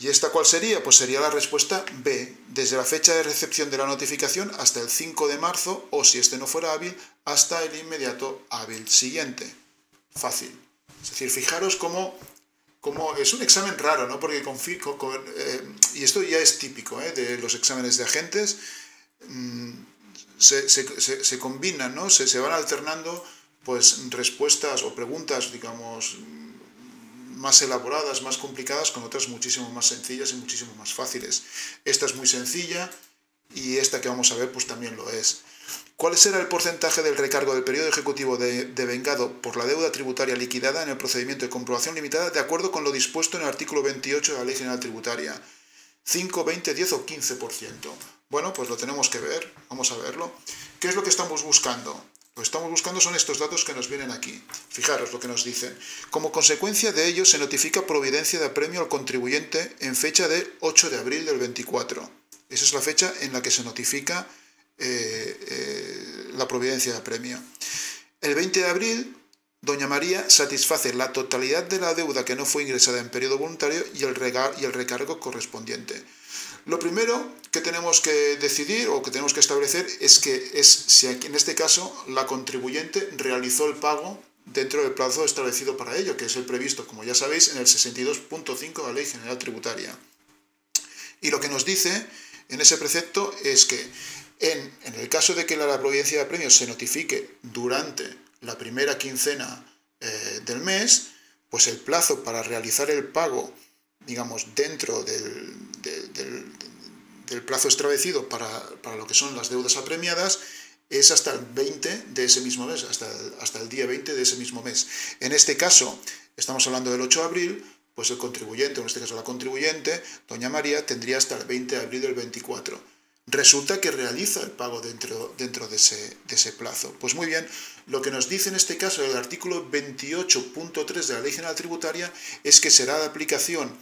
¿Y esta cuál sería? Pues sería la respuesta B, desde la fecha de recepción de la notificación hasta el 5 de marzo, o si este no fuera hábil, hasta el inmediato hábil siguiente. Fácil. Es decir, fijaros cómo es un examen raro, ¿no? Porque y esto ya es típico de los exámenes de agentes, se combinan, ¿no? Se van alternando pues respuestas o preguntas, digamos, más elaboradas, más complicadas, con otras muchísimo más sencillas y muchísimo más fáciles. Esta es muy sencilla y esta que vamos a ver pues también lo es. ¿Cuál será el porcentaje del recargo del periodo ejecutivo devengado por la deuda tributaria liquidada en el procedimiento de comprobación limitada de acuerdo con lo dispuesto en el artículo 28 de la Ley General Tributaria? 5, 20, 10 o 15%. Bueno, pues lo tenemos que ver, vamos a verlo. ¿Qué es lo que estamos buscando? Lo que estamos buscando son estos datos que nos vienen aquí. Fijaros lo que nos dicen. Como consecuencia de ello, se notifica providencia de apremio al contribuyente en fecha de 8 de abril del 24. Esa es la fecha en la que se notifica la providencia de apremio. El 20 de abril, doña María satisface la totalidad de la deuda que no fue ingresada en periodo voluntario y el recargo correspondiente. Lo primero que tenemos que decidir o que tenemos que establecer es si en este caso la contribuyente realizó el pago dentro del plazo establecido para ello, que es el previsto, como ya sabéis, en el 62.5 de la Ley General Tributaria. Y lo que nos dice en ese precepto es que en el caso de que la providencia de apremio se notifique durante la primera quincena del mes, pues el plazo para realizar el pago, digamos, dentro del plazo establecido para lo que son las deudas apremiadas, es hasta el 20 de ese mismo mes, hasta el día 20 de ese mismo mes. En este caso, estamos hablando del 8 de abril, pues el contribuyente, en este caso la contribuyente, doña María, tendría hasta el 20 de abril del 24. Resulta que realiza el pago dentro de ese plazo. Pues muy bien, lo que nos dice en este caso el artículo 28.3 de la Ley General Tributaria es que será de aplicación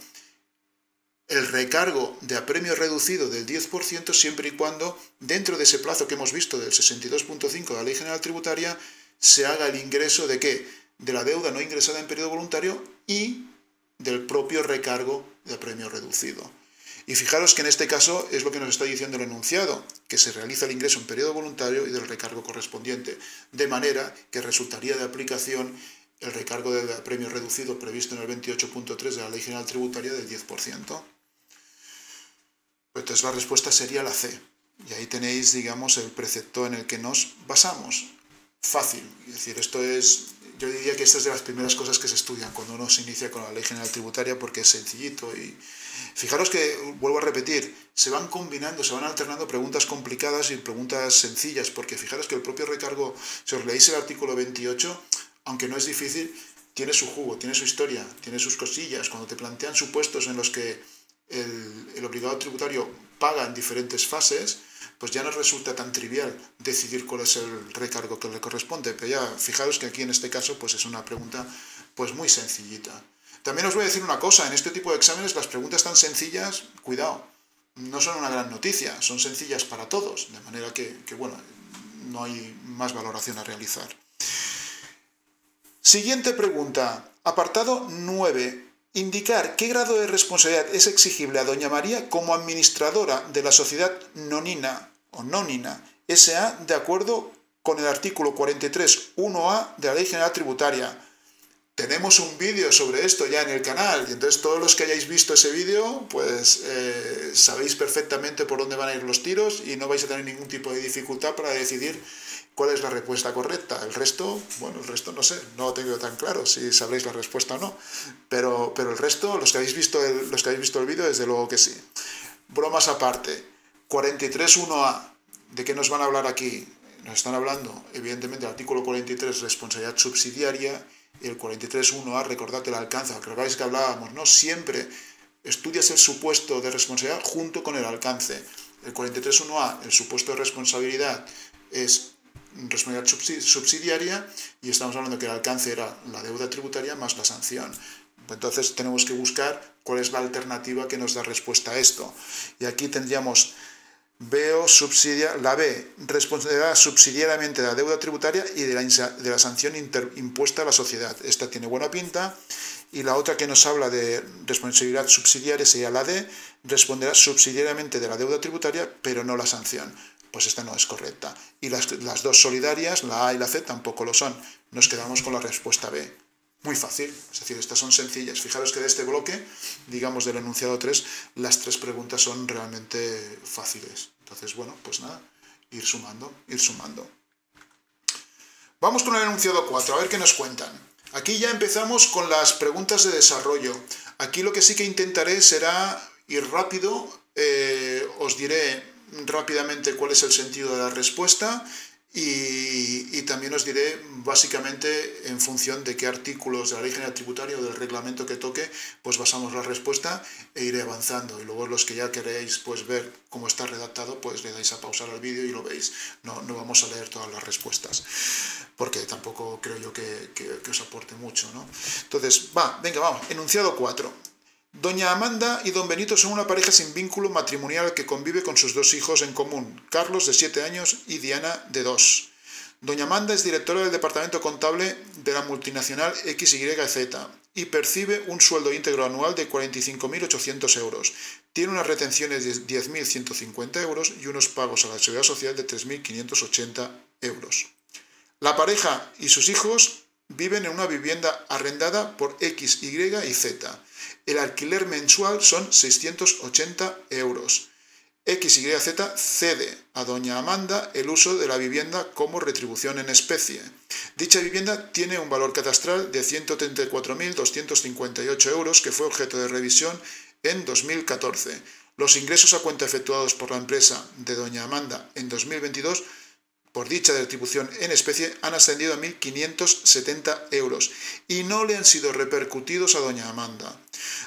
el recargo de apremio reducido del 10% siempre y cuando dentro de ese plazo que hemos visto del 62.5 de la Ley General Tributaria se haga el ingreso de ¿qué? De la deuda no ingresada en periodo voluntario y del propio recargo de apremio reducido. Y fijaros que en este caso es lo que nos está diciendo el enunciado, que se realiza el ingreso en periodo voluntario y del recargo correspondiente, de manera que resultaría de aplicación el recargo de apremio reducido previsto en el 28.3 de la Ley General Tributaria del 10%. Entonces la respuesta sería la C. Y ahí tenéis, digamos, el precepto en el que nos basamos. Fácil. Es decir, yo diría que esta es de las primeras cosas que se estudian cuando uno se inicia con la Ley General Tributaria porque es sencillito. Y fijaros que, vuelvo a repetir, se van combinando, se van alternando preguntas complicadas y preguntas sencillas, porque fijaros que el propio recargo, si os leéis el artículo 28, aunque no es difícil, tiene su jugo, tiene su historia, tiene sus cosillas. Cuando te plantean supuestos en los que el obligado tributario paga en diferentes fases, pues ya no resulta tan trivial decidir cuál es el recargo que le corresponde. Pero ya fijaros que aquí en este caso pues es una pregunta pues muy sencillita. También os voy a decir una cosa, en este tipo de exámenes las preguntas tan sencillas, cuidado, no son una gran noticia, son sencillas para todos, de manera que bueno, no hay más valoración a realizar. Siguiente pregunta, apartado 9. Indicar qué grado de responsabilidad es exigible a doña María como administradora de la sociedad nonina o nónina S.A. de acuerdo con el artículo 43.1a de la Ley General Tributaria. Tenemos un vídeo sobre esto ya en el canal y entonces todos los que hayáis visto ese vídeo pues sabéis perfectamente por dónde van a ir los tiros y no vais a tener ningún tipo de dificultad para decidir cuál es la respuesta correcta. El resto, bueno, el resto no sé, no lo tengo tan claro si sabréis la respuesta o no, pero el resto, los que habéis visto el vídeo, desde luego que sí. Bromas aparte, 43.1a, ¿de qué nos van a hablar aquí? Nos están hablando, evidentemente, del artículo 43, responsabilidad subsidiaria, y el 43.1a, recordad el alcance, acordáis que hablábamos, ¿no? Siempre estudias el supuesto de responsabilidad junto con el alcance. El 43.1a, el supuesto de responsabilidad es responsabilidad subsidiaria y estamos hablando que el alcance era la deuda tributaria más la sanción. Entonces tenemos que buscar cuál es la alternativa que nos da respuesta a esto. Y aquí tendríamos la B, responsabilidad subsidiariamente de la deuda tributaria y de la sanción impuesta a la sociedad. Esta tiene buena pinta. Y la otra que nos habla de responsabilidad subsidiaria sería la D, responderá subsidiariamente de la deuda tributaria, pero no la sanción. Pues esta no es correcta. Y las dos solidarias, la A y la C, tampoco lo son. Nos quedamos con la respuesta B. Muy fácil, es decir, estas son sencillas. Fijaros que de este bloque, digamos del enunciado 3, las 3 preguntas son realmente fáciles. Entonces, bueno, pues nada, ir sumando, ir sumando. Vamos con el enunciado 4, a ver qué nos cuentan. Aquí ya empezamos con las preguntas de desarrollo. Aquí lo que sí que intentaré será ir rápido, os diré rápidamente cuál es el sentido de la respuesta y también os diré básicamente en función de qué artículos de la Ley General Tributaria o del reglamento que toque, pues basamos la respuesta e iré avanzando. Y luego los que ya queréis pues ver cómo está redactado, pues le dais a pausar al vídeo y lo veis. No vamos a leer todas las respuestas, porque tampoco creo yo que os aporte mucho, ¿no? Entonces, venga, vamos. Enunciado 4. Doña Amanda y don Benito son una pareja sin vínculo matrimonial que convive con sus 2 hijos en común, Carlos, de 7 años, y Diana, de 2. Doña Amanda es directora del departamento contable de la multinacional XYZ y percibe un sueldo íntegro anual de 45.800 euros. Tiene unas retenciones de 10.150 euros y unos pagos a la seguridad social de 3.580 euros. La pareja y sus hijos viven en una vivienda arrendada por X, Y y Z. El alquiler mensual son 680 euros. X, Y, Z cede a doña Amanda el uso de la vivienda como retribución en especie. Dicha vivienda tiene un valor catastral de 134.258 euros que fue objeto de revisión en 2014. Los ingresos a cuenta efectuados por la empresa de doña Amanda en 2022 por dicha retribución en especie han ascendido a 1.570 euros y no le han sido repercutidos a doña Amanda.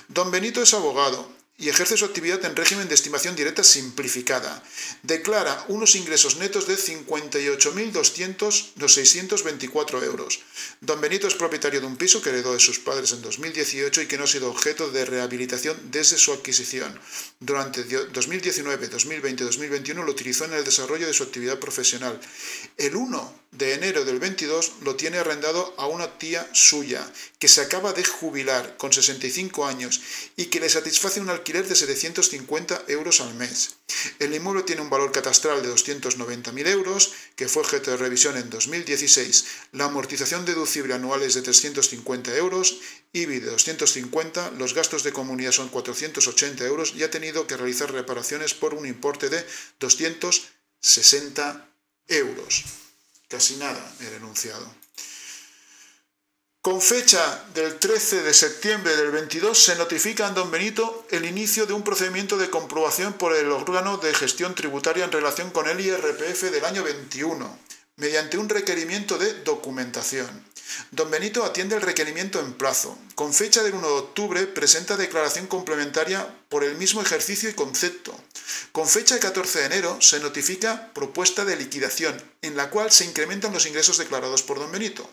Don Benito es abogado y ejerce su actividad en régimen de estimación directa simplificada. Declara unos ingresos netos de 58.624 euros. Don Benito es propietario de un piso que heredó de sus padres en 2018 y que no ha sido objeto de rehabilitación desde su adquisición. Durante 2019, 2020 y 2021 lo utilizó en el desarrollo de su actividad profesional. El 1 de enero del 22 lo tiene arrendado a una tía suya que se acaba de jubilar con 65 años y que le satisface un alquiler de 750 euros al mes. El inmueble tiene un valor catastral de 290.000 euros que fue objeto de revisión en 2016. La amortización deducible anual es de 350 euros, IBI de 250, los gastos de comunidad son 480 euros y ha tenido que realizar reparaciones por un importe de 260 euros. Casi nada el enunciado. Con fecha del 13 de septiembre del 22 se notifica a don Benito el inicio de un procedimiento de comprobación por el órgano de gestión tributaria en relación con el IRPF del año 21, mediante un requerimiento de documentación. Don Benito atiende el requerimiento en plazo. Con fecha del 1 de octubre presenta declaración complementaria por el mismo ejercicio y concepto. Con fecha de 14 de enero se notifica propuesta de liquidación, en la cual se incrementan los ingresos declarados por don Benito.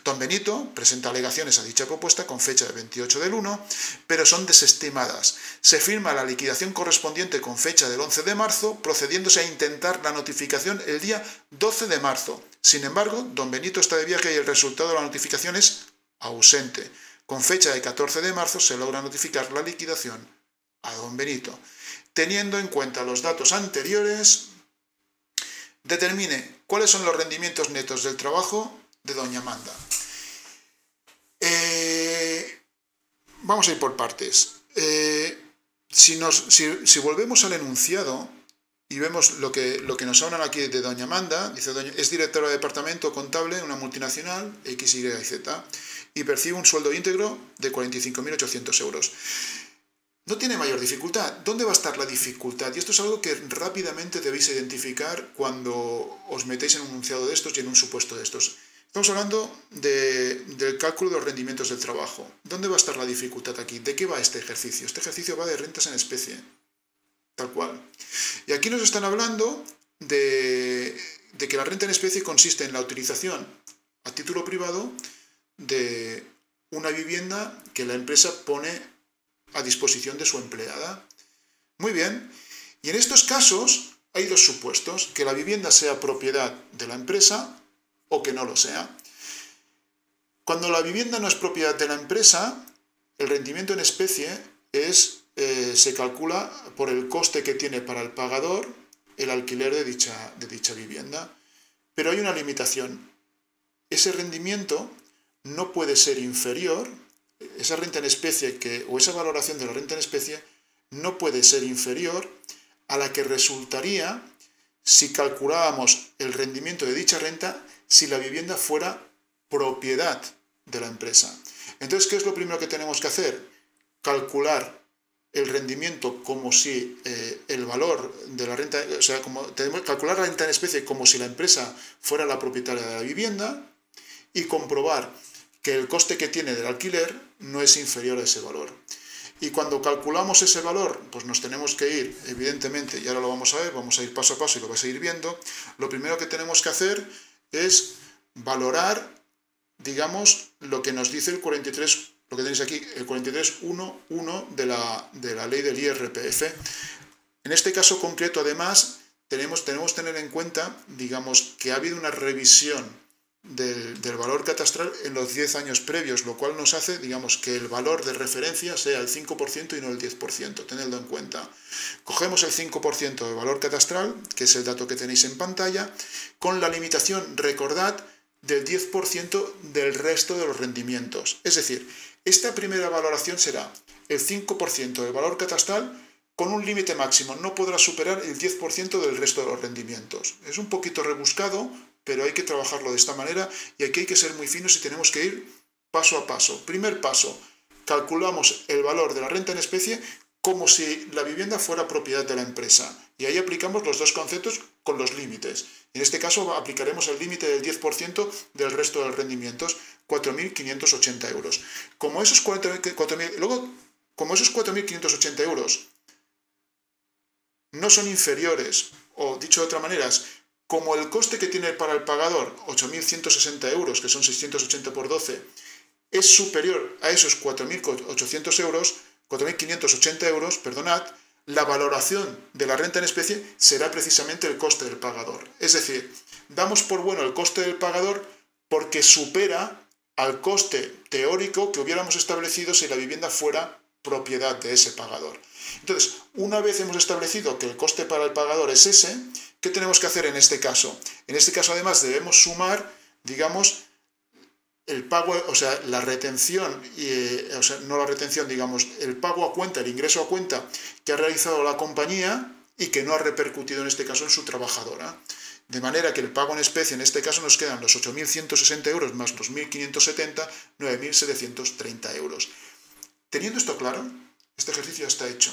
Don Benito presenta alegaciones a dicha propuesta con fecha de 28 del 1, pero son desestimadas. Se firma la liquidación correspondiente con fecha del 11 de marzo, procediéndose a intentar la notificación el día 12 de marzo. Sin embargo, don Benito está de viaje y el resultado de la notificación es ausente. Con fecha de 14 de marzo se logra notificar la liquidación a don Benito. Teniendo en cuenta los datos anteriores, determine cuáles son los rendimientos netos del trabajo de doña Amanda. Vamos a ir por partes. Si volvemos al enunciado y vemos lo que nos hablan aquí de doña Amanda, dice es directora de departamento contable en una multinacional X, Y y Z y percibe un sueldo íntegro de 45.800 euros. No tiene mayor dificultad. ¿Dónde va a estar la dificultad? Y esto es algo que rápidamente debéis identificar cuando os metéis en un enunciado de estos y en un supuesto de estos. Estamos hablando del cálculo de los rendimientos del trabajo. ¿Dónde va a estar la dificultad aquí? ¿De qué va este ejercicio? Este ejercicio va de rentas en especie, tal cual. Y aquí nos están hablando de que la renta en especie consiste en la utilización a título privado de una vivienda que la empresa pone a disposición de su empleada. Muy bien. Y en estos casos hay dos supuestos: que la vivienda sea propiedad de la empresa o que no lo sea. Cuando la vivienda no es propiedad de la empresa, el rendimiento en especie se calcula por el coste que tiene para el pagador el alquiler de dicha vivienda. Pero hay una limitación. Ese rendimiento no puede ser inferior, esa renta en especie o esa valoración de la renta en especie no puede ser inferior a la que resultaría si calculábamos el rendimiento de dicha renta si la vivienda fuera propiedad de la empresa. Entonces, ¿qué es lo primero que tenemos que hacer? Calcular el rendimiento como si el valor de la renta, o sea, tenemos que calcular la renta en especie como si la empresa fuera la propietaria de la vivienda y comprobar que el coste que tiene del alquiler no es inferior a ese valor. Y cuando calculamos ese valor, pues nos tenemos que ir, evidentemente, y ahora lo vamos a ver, vamos a ir paso a paso y lo vais a ir viendo. Lo primero que tenemos que hacer es valorar, digamos, lo que nos dice el 43, lo que tenéis aquí, el 43.1.1 de la ley del IRPF. En este caso concreto, además, tenemos que tener en cuenta, digamos, que ha habido una revisión del valor catastral en los 10 años previos, lo cual nos hace, digamos, que el valor de referencia sea el 5% y no el 10%, tenedlo en cuenta. Cogemos el 5% de valor catastral, que es el dato que tenéis en pantalla, con la limitación, recordad, del 10% del resto de los rendimientos. Es decir, esta primera valoración será el 5% del valor catastral con un límite máximo, no podrá superar el 10% del resto de los rendimientos. Es un poquito rebuscado, pero hay que trabajarlo de esta manera y aquí hay que ser muy finos y tenemos que ir paso a paso. Primer paso, calculamos el valor de la renta en especie como si la vivienda fuera propiedad de la empresa. Y ahí aplicamos los dos conceptos con los límites. En este caso aplicaremos el límite del 10% del resto de los rendimientos, 4.580 euros. Como esos 4.580 euros no son inferiores, o dicho de otra manera, como el coste que tiene para el pagador, 8.160 euros, que son 680 por 12, es superior a esos 4.800 euros, 4.580 euros, perdonad, la valoración de la renta en especie será precisamente el coste del pagador. Es decir, damos por bueno el coste del pagador porque supera al coste teórico que hubiéramos establecido si la vivienda fuera propiedad de ese pagador. Entonces, una vez hemos establecido que el coste para el pagador es ese, ¿qué tenemos que hacer en este caso? En este caso, además, debemos sumar, digamos, el pago, o sea, la retención, o sea, no la retención, digamos, el pago a cuenta, el ingreso a cuenta que ha realizado la compañía y que no ha repercutido en este caso en su trabajadora. De manera que el pago en especie, en este caso, nos quedan los 8.160 euros más los 1.570, 9.730 euros. Teniendo esto claro, este ejercicio ya está hecho.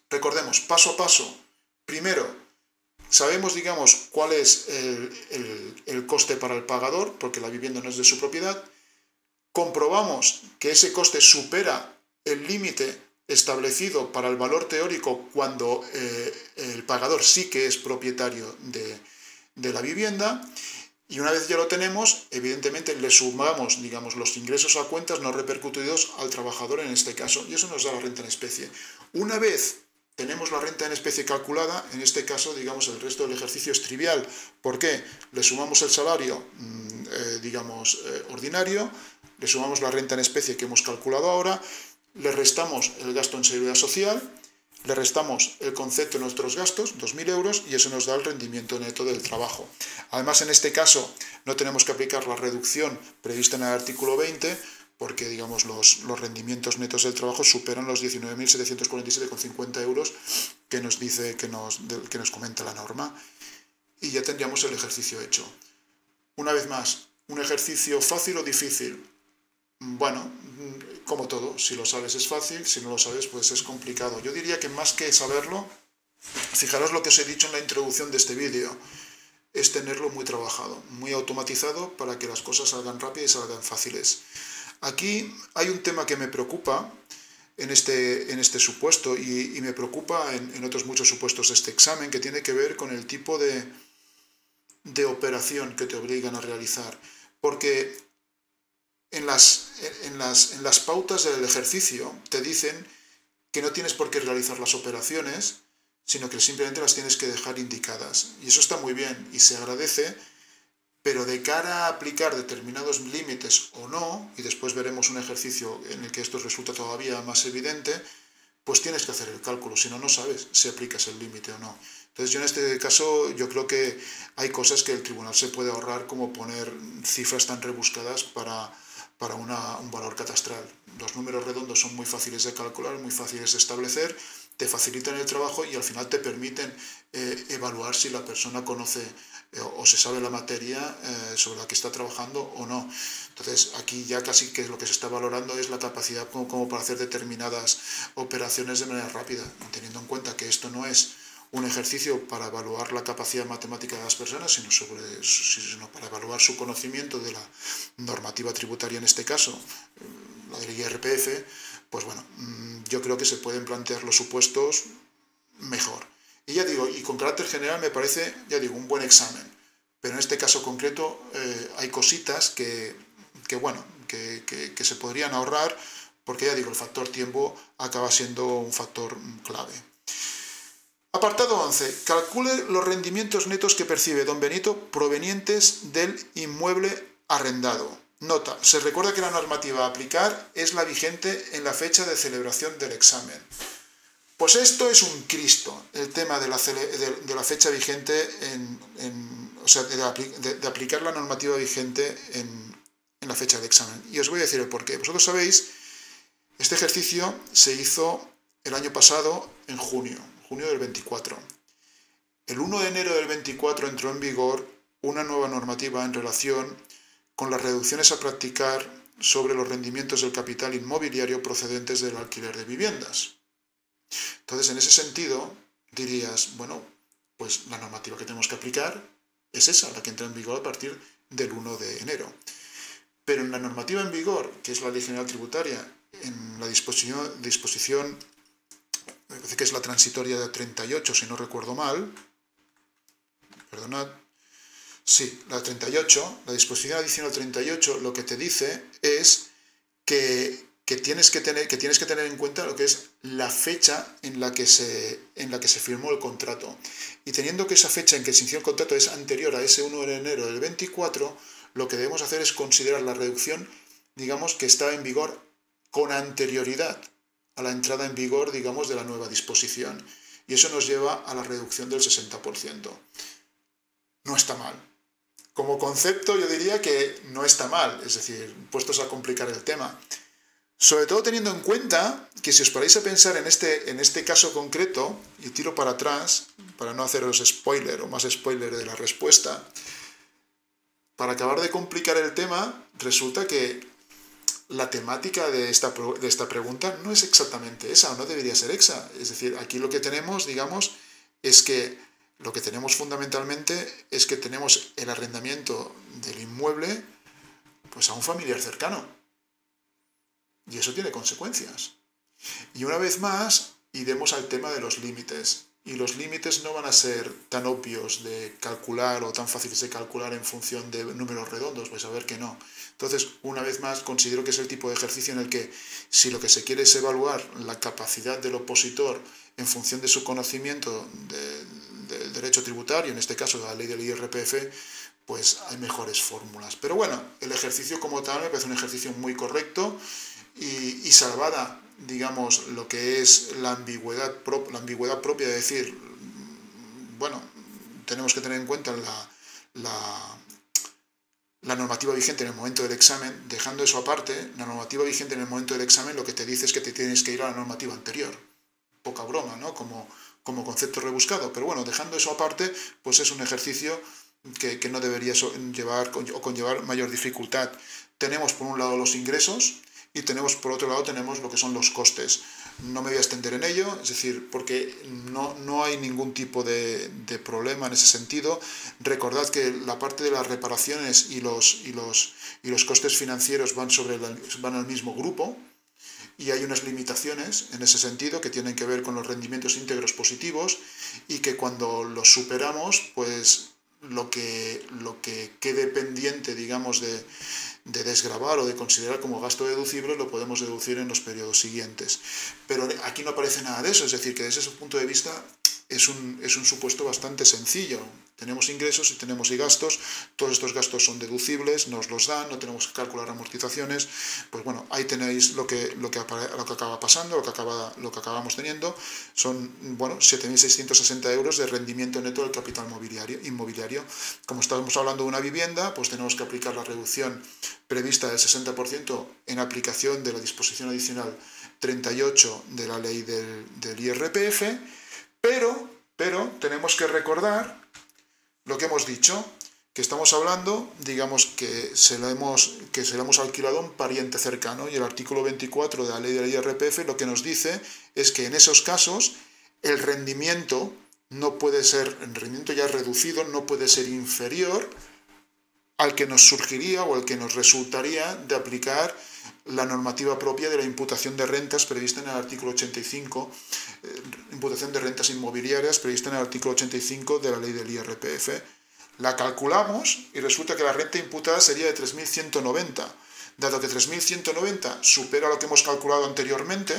Recordemos, paso a paso. Primero, sabemos, digamos, cuál es el coste para el pagador, porque la vivienda no es de su propiedad. Comprobamos que ese coste supera el límite establecido para el valor teórico cuando el pagador sí que es propietario de la vivienda. Y una vez ya lo tenemos, evidentemente le sumamos, digamos, los ingresos a cuentas no repercutidos al trabajador en este caso, y eso nos da la renta en especie. Una vez tenemos la renta en especie calculada, en este caso, digamos, el resto del ejercicio es trivial. ¿Por qué? Le sumamos el salario, digamos, ordinario, le sumamos la renta en especie que hemos calculado ahora, le restamos el gasto en seguridad social, le restamos el concepto de nuestros gastos, 2.000 euros, y eso nos da el rendimiento neto del trabajo. Además, en este caso, no tenemos que aplicar la reducción prevista en el artículo 20, porque, digamos, los rendimientos netos del trabajo superan los 19.747,50 euros que nos dice, que nos comenta la norma. Y ya tendríamos el ejercicio hecho. Una vez más, ¿un ejercicio fácil o difícil? Bueno, como todo, si lo sabes es fácil, si no lo sabes pues es complicado. Yo diría que más que saberlo, fijaros lo que os he dicho en la introducción de este vídeo. es tenerlo muy trabajado, muy automatizado para que las cosas salgan rápidas y salgan fáciles. Aquí hay un tema que me preocupa en este supuesto y me preocupa en otros muchos supuestos de este examen, que tiene que ver con el tipo de operación que te obligan a realizar. Porque en las pautas del ejercicio te dicen que no tienes por qué realizar las operaciones, sino que simplemente las tienes que dejar indicadas. Y eso está muy bien y se agradece, pero de cara a aplicar determinados límites o no, y después veremos un ejercicio en el que esto resulta todavía más evidente, pues tienes que hacer el cálculo, si no, no sabes si aplicas el límite o no. Entonces yo en este caso yo creo que hay cosas que el tribunal se puede ahorrar, como poner cifras tan rebuscadas para un valor catastral. Los números redondos son muy fáciles de calcular, muy fáciles de establecer, te facilitan el trabajo y al final te permiten evaluar si la persona conoce o se sabe la materia sobre la que está trabajando o no. Entonces aquí ya casi que lo que se está valorando es la capacidad como para hacer determinadas operaciones de manera rápida, teniendo en cuenta que esto no es un ejercicio para evaluar la capacidad matemática de las personas, sino para evaluar su conocimiento de la normativa tributaria, en este caso, la del IRPF. Pues bueno, yo creo que se pueden plantear los supuestos mejor. Y ya digo, y con carácter general me parece, ya digo, un buen examen. Pero en este caso concreto hay cositas que se podrían ahorrar, porque ya digo, el factor tiempo acaba siendo un factor clave. Apartado 11. Calcule los rendimientos netos que percibe don Benito provenientes del inmueble arrendado. Nota, se recuerda que la normativa a aplicar es la vigente en la fecha de celebración del examen. Pues esto es un Cristo, el tema de la fecha vigente, o sea, de aplicar la normativa vigente en la fecha del examen. Y os voy a decir el porqué. Vosotros sabéis, este ejercicio se hizo el año pasado en junio del 24. El 1 de enero del 24 entró en vigor una nueva normativa en relación con las reducciones a practicar sobre los rendimientos del capital inmobiliario procedentes del alquiler de viviendas. Entonces, en ese sentido, dirías, bueno, pues la normativa que tenemos que aplicar es esa, la que entra en vigor a partir del 1 de enero. Pero en la normativa en vigor, que es la Ley General Tributaria, en la disposición me parece que es la transitoria de 38, si no recuerdo mal, perdonad, sí, la 38, la disposición adicional 38, lo que te dice es que tienes que tener en cuenta lo que es la fecha en la que se firmó el contrato. Y teniendo que esa fecha en que se inició el contrato es anterior a ese 1 de enero del 24, lo que debemos hacer es considerar la reducción, digamos, que estaba en vigor con anterioridad a la entrada en vigor, digamos, de la nueva disposición. Y eso nos lleva a la reducción del 60%. No está mal. Como concepto yo diría que no está mal, es decir, puestos a complicar el tema. Sobre todo teniendo en cuenta que si os paráis a pensar en este caso concreto, y tiro para atrás, para no haceros spoiler o más spoiler de la respuesta, para acabar de complicar el tema, resulta que la temática de esta pregunta no es exactamente esa, o no debería ser esa. Es decir, aquí lo que tenemos, digamos, es que lo que tenemos fundamentalmente es que tenemos el arrendamiento del inmueble pues a un familiar cercano. Y eso tiene consecuencias. Y una vez más, iremos al tema de los límites. Y los límites no van a ser tan obvios de calcular o tan fáciles de calcular en función de números redondos, pues a ver que no. Entonces, una vez más, considero que es el tipo de ejercicio en el que, si lo que se quiere es evaluar la capacidad del opositor en función de su conocimiento del derecho tributario, en este caso de la ley del IRPF, pues hay mejores fórmulas. Pero bueno, el ejercicio como tal me parece un ejercicio muy correcto y salvada, digamos, lo que es la ambigüedad propia de decir, bueno, tenemos que tener en cuenta la normativa vigente en el momento del examen. Dejando eso aparte, la normativa vigente en el momento del examen lo que te dice es que te tienes que ir a la normativa anterior. Poca broma, ¿no? Como concepto rebuscado. Pero bueno, dejando eso aparte, pues es un ejercicio que no debería llevar o conllevar mayor dificultad. Tenemos por un lado los ingresos y tenemos, por otro lado, tenemos lo que son los costes. No me voy a extender en ello, es decir, porque no hay ningún tipo de problema en ese sentido. Recordad que la parte de las reparaciones y los costes financieros van al mismo grupo, y hay unas limitaciones en ese sentido que tienen que ver con los rendimientos íntegros positivos, y que cuando los superamos, pues lo que quede pendiente, digamos, de desgravar o de considerar como gasto deducible, lo podemos deducir en los periodos siguientes. Pero aquí no aparece nada de eso, es decir, que desde ese punto de vista es un supuesto bastante sencillo. Tenemos ingresos y tenemos gastos, todos estos gastos son deducibles, nos los dan, no tenemos que calcular amortizaciones. Pues bueno, ahí tenéis lo que acaba pasando, lo que acabamos teniendo. Son, bueno, 7.660 euros de rendimiento neto del capital inmobiliario. Como estamos hablando de una vivienda, pues tenemos que aplicar la reducción prevista del 60% en aplicación de la disposición adicional 38 de la ley del IRPF, pero tenemos que recordar lo que hemos dicho, que estamos hablando, digamos, que se lo hemos alquilado a un pariente cercano, y el artículo 24 de la ley del IRPF lo que nos dice es que en esos casos el rendimiento el rendimiento ya reducido no puede ser inferior al que nos surgiría o al que nos resultaría de aplicar la normativa propia de la imputación de rentas prevista en el artículo 85, imputación de rentas inmobiliarias prevista en el artículo 85 de la ley del IRPF. La calculamos y resulta que la renta imputada sería de 3.190. Dado que 3.190 supera lo que hemos calculado anteriormente,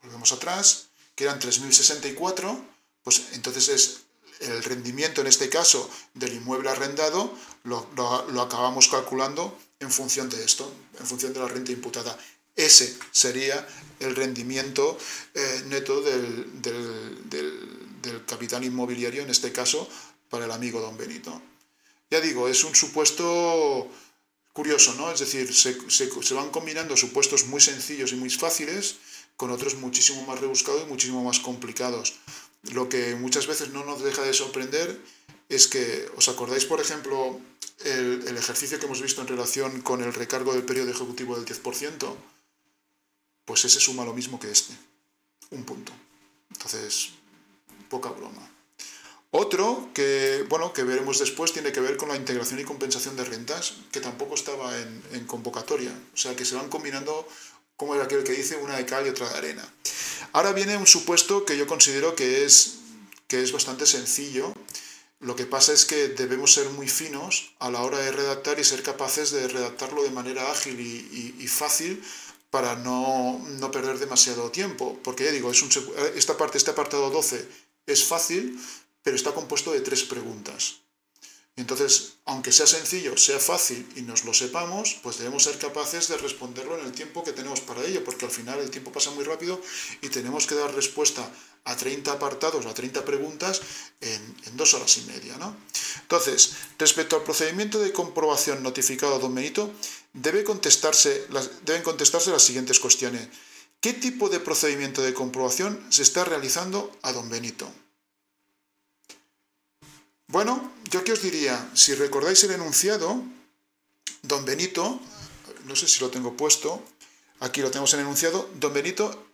volvemos atrás, que eran 3.064, pues entonces es el rendimiento, en este caso, del inmueble arrendado, lo acabamos calculando en función de esto, en función de la renta imputada. Ese sería el rendimiento neto del capital inmobiliario, en este caso, para el amigo don Benito. Ya digo, es un supuesto curioso, ¿no? Es decir, se van combinando supuestos muy sencillos y muy fáciles con otros muchísimo más rebuscados y muchísimo más complicados. Lo que muchas veces no nos deja de sorprender es que, ¿os acordáis, por ejemplo, el ejercicio que hemos visto en relación con el recargo del periodo ejecutivo del 10%? Pues ese suma lo mismo que este, un punto. Entonces, poca broma. Otro que, bueno, que veremos después tiene que ver con la integración y compensación de rentas, que tampoco estaba en convocatoria. O sea, que se van combinando, como era aquel que dice, una de cal y otra de arena. Ahora viene un supuesto que yo considero que es bastante sencillo. Lo que pasa es que debemos ser muy finos a la hora de redactar y ser capaces de redactarlo de manera ágil y fácil, para no perder demasiado tiempo. Porque ya digo, este apartado 12 es fácil, pero está compuesto de 3 preguntas. Entonces, aunque sea sencillo, sea fácil y nos lo sepamos, pues debemos ser capaces de responderlo en el tiempo que tenemos para ello, porque al final el tiempo pasa muy rápido y tenemos que dar respuesta a 30 apartados, a 30 preguntas en 2 horas y media, ¿no? Entonces, respecto al procedimiento de comprobación notificado a don Benito, deben contestarse las siguientes cuestiones. ¿Qué tipo de procedimiento de comprobación se está realizando a don Benito? Bueno, yo aquí os diría, si recordáis el enunciado, don Benito, no sé si lo tengo puesto, aquí lo tenemos en el enunciado, don Benito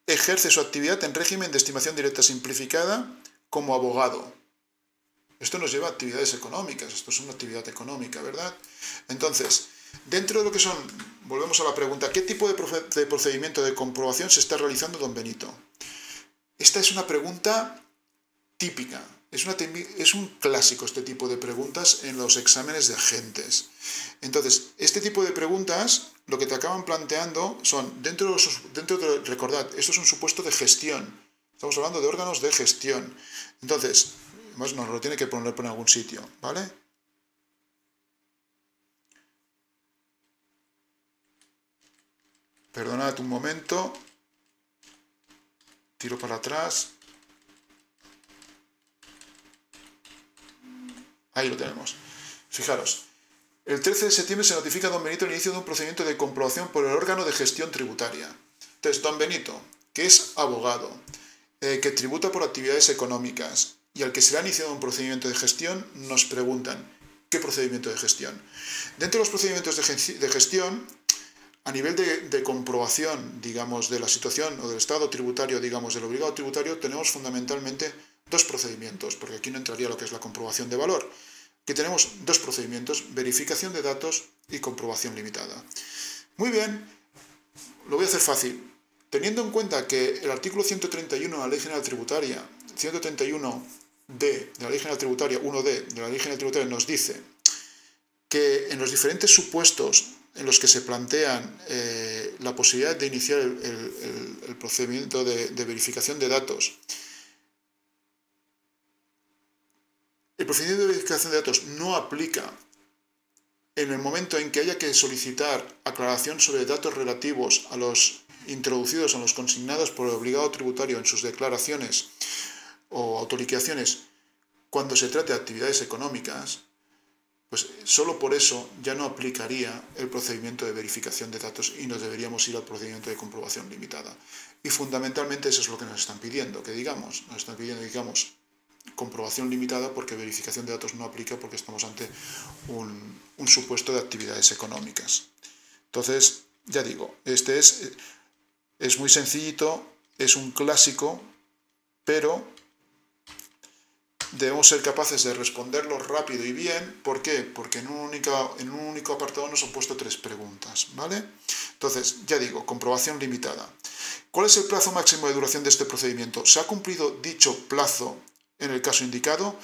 ejerce su actividad en régimen de estimación directa simplificada como abogado. Esto nos lleva a actividades económicas, esto es una actividad económica, ¿verdad? Entonces, dentro de lo que son, volvemos a la pregunta, ¿qué tipo de procedimiento de comprobación se está realizando don Benito? Esta es una pregunta típica. Es un clásico este tipo de preguntas en los exámenes de agentes. Entonces, este tipo de preguntas lo que te acaban planteando son, recordad, esto es un supuesto de gestión. Estamos hablando de órganos de gestión. Entonces, además nos lo tiene que poner por algún sitio, ¿vale? Perdonad un momento. Tiro para atrás. Ahí lo tenemos. Fijaros, el 13 de septiembre se notifica a don Benito el inicio de un procedimiento de comprobación por el órgano de gestión tributaria. Entonces, don Benito, que es abogado, que tributa por actividades económicas y al que se le ha iniciado un procedimiento de gestión, nos preguntan, ¿Qué procedimiento de gestión? Dentro de los procedimientos de gestión, a nivel de comprobación, digamos, de la situación o del estado tributario, digamos, del obligado tributario, tenemos fundamentalmente dos procedimientos, porque aquí no entraría lo que es la comprobación de valor. Aquí tenemos dos procedimientos, verificación de datos y comprobación limitada. Muy bien, lo voy a hacer fácil. Teniendo en cuenta que el artículo 131 de la Ley General Tributaria, 131D de la Ley General Tributaria, 1D de la Ley General Tributaria nos dice que en los diferentes supuestos en los que se plantean la posibilidad de iniciar el procedimiento de verificación de datos, el procedimiento de verificación de datos no aplica en el momento en que haya que solicitar aclaración sobre datos relativos a los introducidos, a los consignados por el obligado tributario en sus declaraciones o autoliquidaciones cuando se trate de actividades económicas, pues solo por eso ya no aplicaría el procedimiento de verificación de datos y nos deberíamos ir al procedimiento de comprobación limitada. Y fundamentalmente eso es lo que nos están pidiendo, que digamos, nos están pidiendo, digamos, comprobación limitada porque verificación de datos no aplica porque estamos ante un supuesto de actividades económicas. Entonces, ya digo, este es muy sencillito, es un clásico, pero debemos ser capaces de responderlo rápido y bien. ¿Por qué? Porque en un único apartado nos han puesto tres preguntas, ¿vale? Entonces, ya digo, comprobación limitada. ¿Cuál es el plazo máximo de duración de este procedimiento? ¿Se ha cumplido dicho plazo en el caso indicado?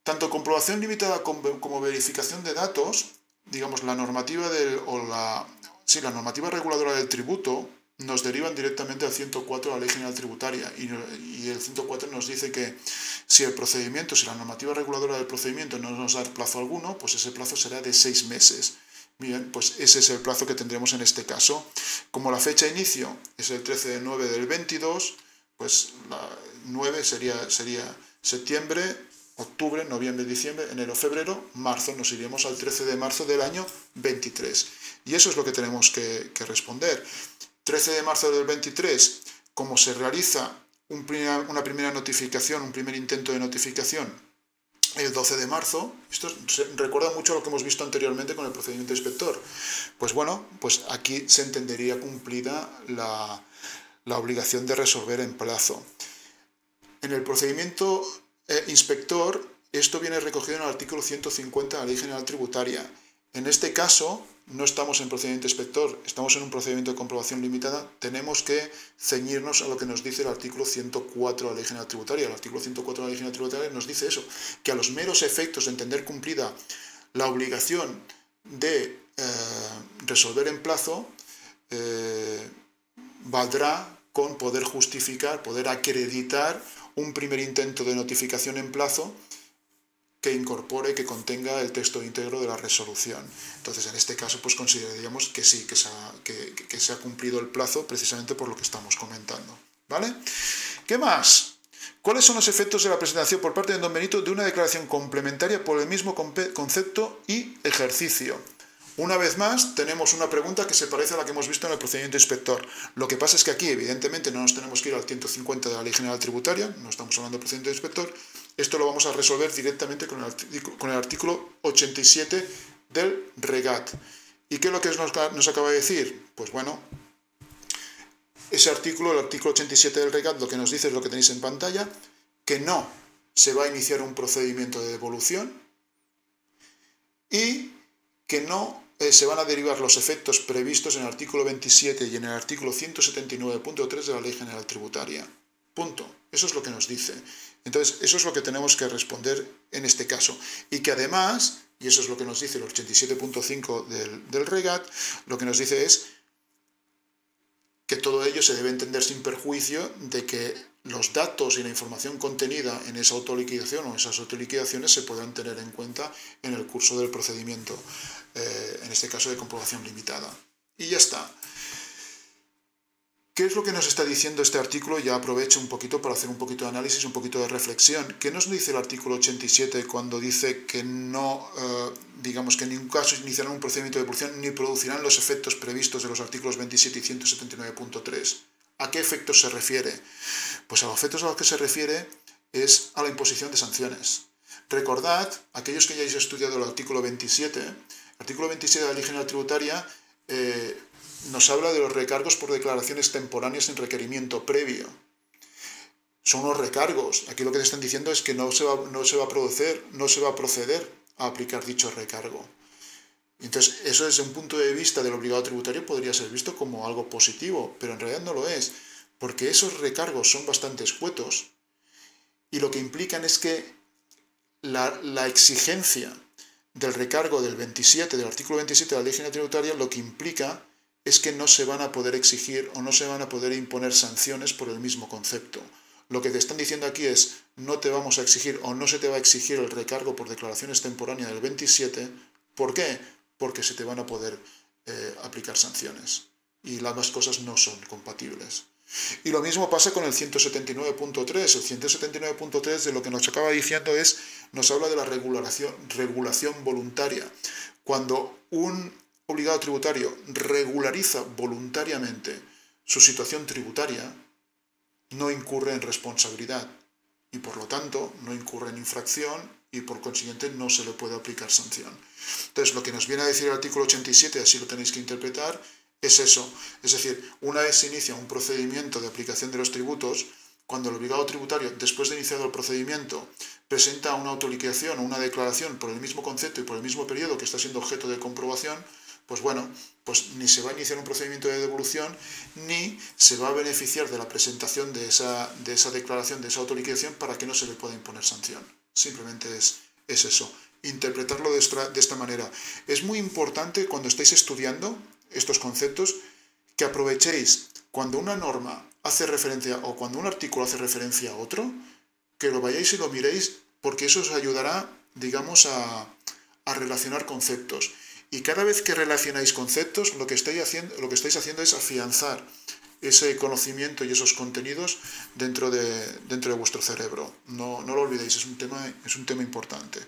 Tanto comprobación limitada como verificación de datos, digamos, la normativa la normativa reguladora del tributo nos derivan directamente al 104 de la Ley General Tributaria y el 104 nos dice que si la normativa reguladora del procedimiento no nos da plazo alguno, pues ese plazo será de 6 meses. Bien, pues ese es el plazo que tendremos en este caso. Como la fecha de inicio es el 13 de 9 del 22, pues la 9 sería septiembre, octubre, noviembre, diciembre, enero, febrero, marzo. Nos iríamos al 13 de marzo del año 23. Y eso es lo que tenemos que responder. 13 de marzo del 23, como se realiza una primera notificación, un primer intento de notificación el 12 de marzo, esto recuerda mucho a lo que hemos visto anteriormente con el procedimiento inspector. Pues bueno, pues aquí se entendería cumplida la obligación de resolver en plazo. En el procedimiento inspector, esto viene recogido en el artículo 150 de la Ley General Tributaria. En este caso, no estamos en procedimiento inspector, estamos en un procedimiento de comprobación limitada, tenemos que ceñirnos a lo que nos dice el artículo 104 de la Ley General Tributaria. El artículo 104 de la Ley General Tributaria nos dice eso, que a los meros efectos de entender cumplida la obligación de resolver en plazo, valdrá con poder justificar, poder acreditar un primer intento de notificación en plazo que incorpore, que contenga el texto íntegro de la resolución. Entonces, en este caso, pues consideraríamos que sí, que se ha cumplido el plazo precisamente por lo que estamos comentando. ¿Vale? ¿Qué más? ¿Cuáles son los efectos de la presentación por parte de don Benito de una declaración complementaria por el mismo concepto y ejercicio? Una vez más, tenemos una pregunta que se parece a la que hemos visto en el procedimiento inspector. Lo que pasa es que aquí, evidentemente, no nos tenemos que ir al 150 de la Ley General Tributaria, no estamos hablando de procedimiento inspector. Esto lo vamos a resolver directamente con el artículo 87 del REGAT. ¿Y qué es lo que nos acaba de decir? Pues bueno, ese artículo, el artículo 87 del REGAT, lo que nos dice es lo que tenéis en pantalla, que no se va a iniciar un procedimiento de devolución y que no se van a derivar los efectos previstos en el artículo 27 y en el artículo 179.3 de la Ley General Tributaria. Punto. Eso es lo que nos dice. Entonces, eso es lo que tenemos que responder en este caso. Y que además, y eso es lo que nos dice el 87.5 del REGAT, lo que nos dice es que todo ello se debe entender sin perjuicio de que los datos y la información contenida en esa autoliquidación o esas autoliquidaciones se podrán tener en cuenta en el curso del procedimiento, en este caso de comprobación limitada. Y ya está. ¿Qué es lo que nos está diciendo este artículo? Ya aprovecho un poquito para hacer un poquito de análisis, un poquito de reflexión. ¿Qué nos dice el artículo 87 cuando dice que no, digamos que en ningún caso iniciarán un procedimiento de devolución ni producirán los efectos previstos de los artículos 27 y 179.3? ¿A qué efectos se refiere? Pues a los efectos a los que se refiere es a la imposición de sanciones. Recordad, aquellos que hayáis estudiado el artículo 27, el artículo 27 de la Ley General Tributaria nos habla de los recargos por declaraciones temporáneas sin requerimiento previo. Son unos recargos. Aquí lo que te están diciendo es que no se va a proceder a aplicar dicho recargo. Entonces, eso desde un punto de vista del obligado tributario podría ser visto como algo positivo, pero en realidad no lo es, porque esos recargos son bastante escuetos y lo que implican es que la exigencia del recargo del 27, del artículo 27 de la Ley General Tributaria, lo que implica es que no se van a poder exigir o no se van a poder imponer sanciones por el mismo concepto. Lo que te están diciendo aquí es, no te vamos a exigir o no se te va a exigir el recargo por declaraciones temporáneas del 27. ¿Por qué? Porque se te van a poder aplicar sanciones. Y ambas cosas no son compatibles. Y lo mismo pasa con el 179.3. El 179.3 de lo que nos acaba diciendo nos habla de la regulación voluntaria. Cuando un obligado tributario regulariza voluntariamente su situación tributaria, no incurre en responsabilidad y por lo tanto no incurre en infracción y por consiguiente no se le puede aplicar sanción. Entonces, lo que nos viene a decir el artículo 87, así lo tenéis que interpretar, es eso. Es decir, una vez se inicia un procedimiento de aplicación de los tributos, cuando el obligado tributario, después de iniciado el procedimiento, presenta una autoliquidación o una declaración por el mismo concepto y por el mismo periodo que está siendo objeto de comprobación, pues bueno, pues ni se va a iniciar un procedimiento de devolución, ni se va a beneficiar de la presentación de esa declaración, de esa autoliquidación, para que no se le pueda imponer sanción. Simplemente es eso, interpretarlo de esta manera. Es muy importante cuando estáis estudiando estos conceptos que aprovechéis cuando una norma hace referencia o cuando un artículo hace referencia a otro, que lo vayáis y lo miréis, porque eso os ayudará, digamos, a relacionar conceptos. Y cada vez que relacionáis conceptos, lo que estáis haciendo es afianzar ese conocimiento y esos contenidos dentro de vuestro cerebro. No lo olvidéis, es un tema importante.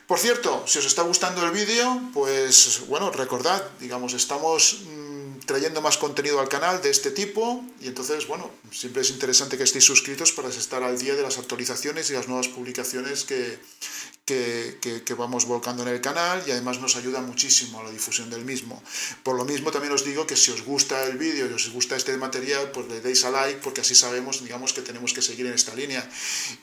Por cierto, si os está gustando el vídeo, pues bueno, recordad, digamos, estamos trayendo más contenido al canal de este tipo y entonces, bueno, siempre es interesante que estéis suscritos para estar al día de las actualizaciones y las nuevas publicaciones que vamos volcando en el canal, y además nos ayuda muchísimo a la difusión del mismo. Por lo mismo también os digo que si os gusta el vídeo y os gusta este material, pues le deis a like, porque así sabemos, digamos, que tenemos que seguir en esta línea.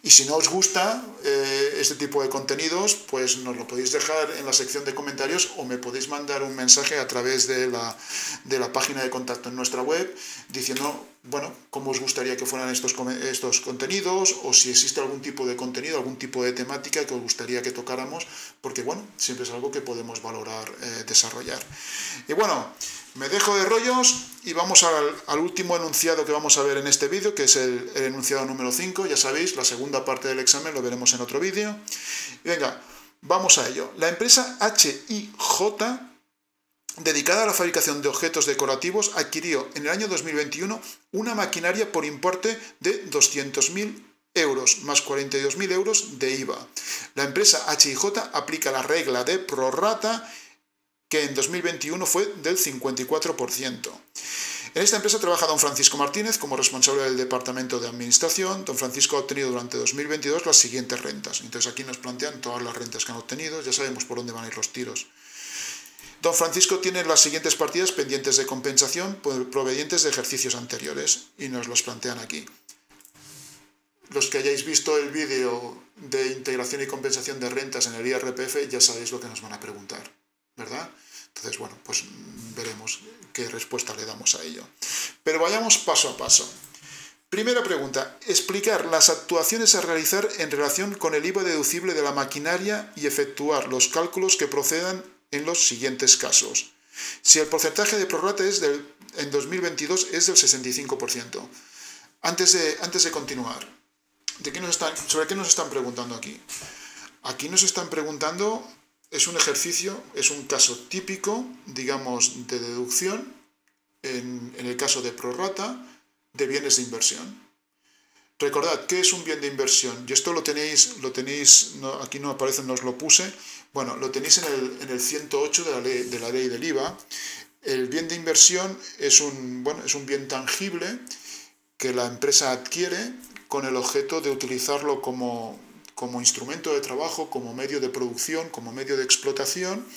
Y si no os gusta este tipo de contenidos, pues nos lo podéis dejar en la sección de comentarios o me podéis mandar un mensaje a través de la página de contacto en nuestra web diciendo, bueno, cómo os gustaría que fueran estos contenidos, o si existe algún tipo de contenido, algún tipo de temática que os gustaría que tocáramos, porque bueno, siempre es algo que podemos valorar, desarrollar. Y bueno, me dejo de rollos y vamos al último enunciado que vamos a ver en este vídeo, que es el enunciado número 5, ya sabéis, la segunda parte del examen lo veremos en otro vídeo. Y venga, vamos a ello. La empresa HIJ, dedicada a la fabricación de objetos decorativos, adquirió en el año 2021 una maquinaria por importe de 200.000 euros, más 42.000 euros de IVA. La empresa HIJ aplica la regla de prorrata, que en 2021 fue del 54%. En esta empresa trabaja don Francisco Martínez como responsable del departamento de administración. Don Francisco ha obtenido durante 2022 las siguientes rentas. Entonces aquí nos plantean todas las rentas que han obtenido, ya sabemos por dónde van a ir los tiros. Don Francisco tiene las siguientes partidas pendientes de compensación provenientes de ejercicios anteriores y nos los plantean aquí. Los que hayáis visto el vídeo de integración y compensación de rentas en el IRPF ya sabéis lo que nos van a preguntar, ¿verdad? Entonces, bueno, pues veremos qué respuesta le damos a ello. Pero vayamos paso a paso. Primera pregunta, explicar las actuaciones a realizar en relación con el IVA deducible de la maquinaria y efectuar los cálculos que procedan en los siguientes casos. Si el porcentaje de prorrata en 2022 es del 65%. Antes de continuar, ¿sobre qué nos están preguntando aquí? Aquí nos están preguntando, es un ejercicio, es un caso típico, digamos, de deducción, en el caso de prorrata, de bienes de inversión. Recordad, ¿qué es un bien de inversión? Y esto lo tenéis no, aquí no aparece, no os lo puse. Bueno, lo tenéis en el 108 de la ley del IVA. El bien de inversión es un bien tangible que la empresa adquiere con el objeto de utilizarlo como como instrumento de trabajo, como medio de producción, como medio de explotación,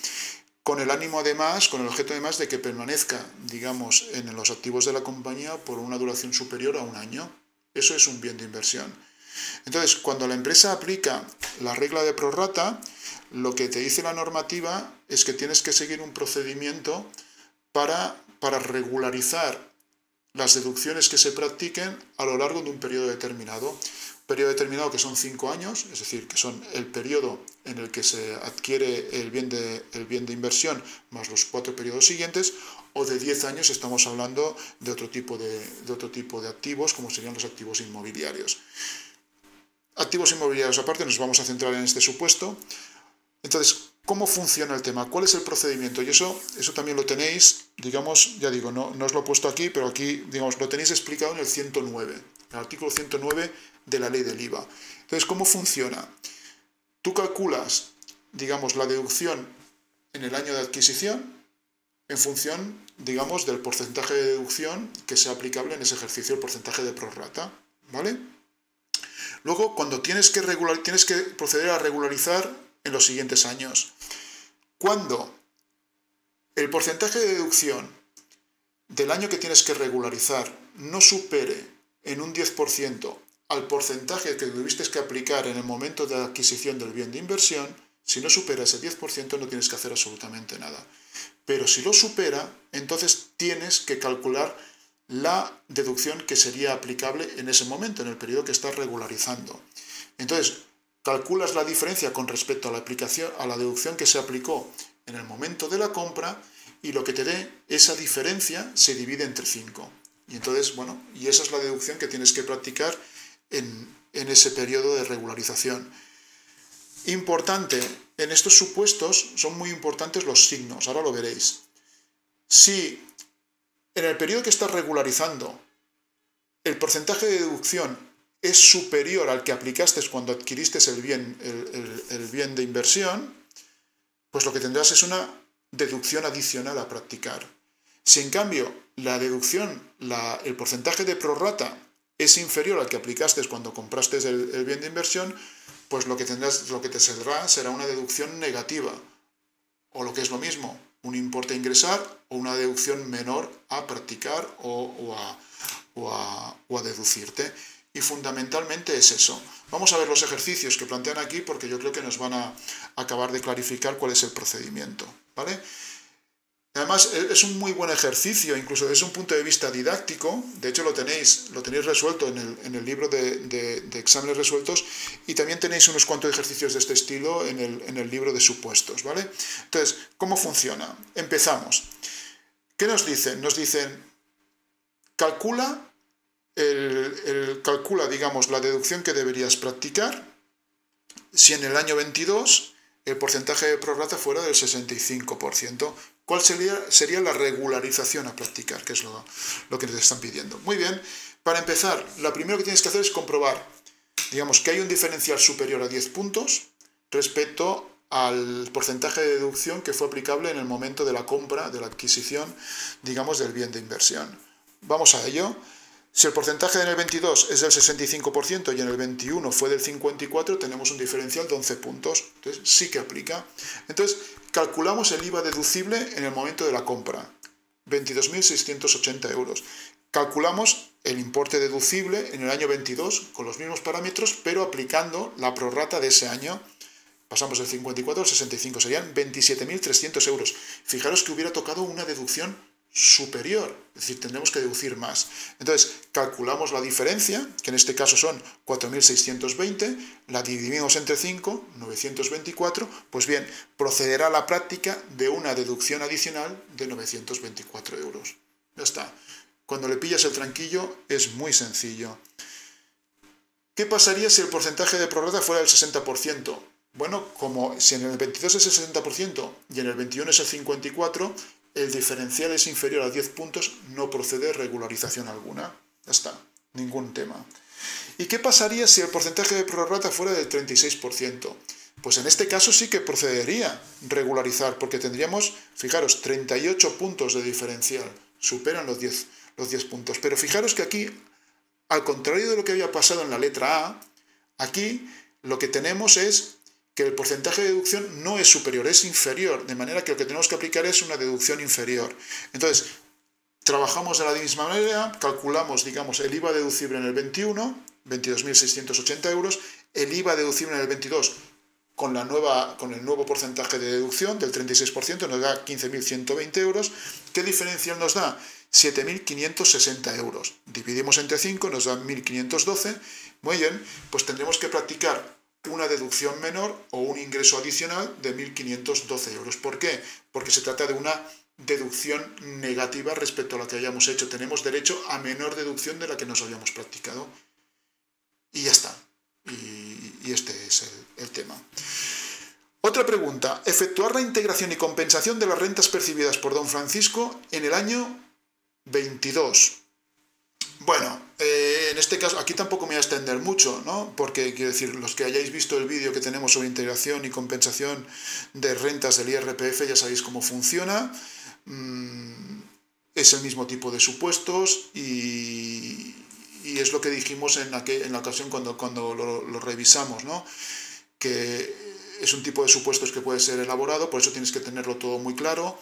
con el ánimo además, con el objeto además de que permanezca, digamos, en los activos de la compañía por una duración superior a un año. Eso es un bien de inversión. Entonces, cuando la empresa aplica la regla de prorrata, lo que te dice la normativa es que tienes que seguir un procedimiento para regularizar las deducciones que se practiquen a lo largo de un periodo determinado. Un periodo determinado que son 5 años, es decir, que son el periodo en el que se adquiere el bien de inversión más los 4 periodos siguientes, o de 10 años estamos hablando de otro tipo de activos, como serían los activos inmobiliarios. Activos inmobiliarios aparte, nos vamos a centrar en este supuesto. Entonces, ¿cómo funciona el tema? ¿Cuál es el procedimiento? Y eso también lo tenéis, digamos, ya digo, no os lo he puesto aquí, pero aquí, digamos, lo tenéis explicado en el 109, el artículo 109 de la ley del IVA. Entonces, ¿cómo funciona? Tú calculas, digamos, la deducción en el año de adquisición en función, digamos, del porcentaje de deducción que sea aplicable en ese ejercicio, el porcentaje de prorrata, ¿vale? Luego, cuando tienes que proceder a regularizar en los siguientes años. Cuando el porcentaje de deducción del año que tienes que regularizar no supere en un 10% al porcentaje que tuviste que aplicar en el momento de adquisición del bien de inversión, si no supera ese 10% no tienes que hacer absolutamente nada. Pero si lo supera, entonces tienes que calcular la deducción que sería aplicable en ese momento, en el periodo que estás regularizando. Entonces, calculas la diferencia con respecto a la deducción que se aplicó en el momento de la compra y lo que te dé esa diferencia se divide entre 5. Y entonces, bueno, y esa es la deducción que tienes que practicar en ese periodo de regularización. Importante, en estos supuestos son muy importantes los signos, ahora lo veréis. Si en el periodo que estás regularizando el porcentaje de deducción es superior al que aplicaste cuando adquiriste el bien de inversión, pues lo que tendrás es una deducción adicional a practicar. Si en cambio la deducción, el porcentaje de prorrata es inferior al que aplicaste cuando compraste el bien de inversión, pues lo que te saldrá será una deducción negativa, o lo que es lo mismo, un importe a ingresar o una deducción menor a practicar o a deducirte. Y fundamentalmente es eso. Vamos a ver los ejercicios que plantean aquí porque yo creo que nos van a acabar de clarificar cuál es el procedimiento, ¿vale? Además, es un muy buen ejercicio, incluso desde un punto de vista didáctico. De hecho, lo tenéis resuelto en el libro de exámenes resueltos, y también tenéis unos cuantos ejercicios de este estilo en el libro de supuestos, ¿vale? Entonces, ¿cómo funciona? Empezamos. ¿Qué nos dicen? Nos dicen, calcula, digamos, la deducción que deberías practicar si en el año 22 el porcentaje de prorrata fuera del 65%. ¿Cuál sería la regularización a practicar? Que es lo que te están pidiendo. Muy bien, para empezar, lo primero que tienes que hacer es comprobar, digamos, que hay un diferencial superior a 10 puntos respecto al porcentaje de deducción que fue aplicable en el momento de la compra, de la adquisición, digamos, del bien de inversión. Vamos a ello. Si el porcentaje en el 22 es del 65% y en el 21 fue del 54%, tenemos un diferencial de 11 puntos. Entonces, sí que aplica. Entonces, calculamos el IVA deducible en el momento de la compra, 22.680 euros. Calculamos el importe deducible en el año 22 con los mismos parámetros, pero aplicando la prorrata de ese año. Pasamos del 54 al 65, serían 27.300 euros. Fijaros que hubiera tocado una deducción superior, es decir, tendremos que deducir más. Entonces, calculamos la diferencia, que en este caso son 4.620, la dividimos entre 5, 924, pues bien, procederá a la práctica de una deducción adicional de 924 euros. Ya está. Cuando le pillas el tranquillo, es muy sencillo. ¿Qué pasaría si el porcentaje de prorrata fuera del 60%? Bueno, como si en el 22 es el 60% y en el 21 es el 54%, el diferencial es inferior a 10 puntos, no procede regularización alguna. Ya está, ningún tema. ¿Y qué pasaría si el porcentaje de prorrata fuera del 36%? Pues en este caso sí que procedería regularizar, porque tendríamos, fijaros, 38 puntos de diferencial, superan los 10 puntos. Pero fijaros que aquí, al contrario de lo que había pasado en la letra A, aquí lo que tenemos es que el porcentaje de deducción no es superior, es inferior, de manera que lo que tenemos que aplicar es una deducción inferior. Entonces, trabajamos de la misma manera, calculamos, digamos, el IVA deducible en el 21, 22.680 euros, el IVA deducible en el 22 con el nuevo porcentaje de deducción del 36%, nos da 15.120 euros. ¿Qué diferencial nos da? 7.560 euros. Dividimos entre 5, nos da 1.512. Muy bien, pues tendremos que practicar una deducción menor o un ingreso adicional de 1.512 euros. ¿Por qué? Porque se trata de una deducción negativa respecto a la que hayamos hecho. Tenemos derecho a menor deducción de la que nos habíamos practicado. Y ya está. Y este es el tema. Otra pregunta. Efectuar la integración y compensación de las rentas percibidas por don Francisco en el año 22. Bueno, en este caso, aquí tampoco me voy a extender mucho, ¿no? Porque, quiero decir, los que hayáis visto el vídeo que tenemos sobre integración y compensación de rentas del IRPF, ya sabéis cómo funciona. Es el mismo tipo de supuestos y es lo que dijimos en la ocasión cuando lo revisamos, ¿no? Que es un tipo de supuestos que puede ser elaborado, por eso tienes que tenerlo todo muy claro.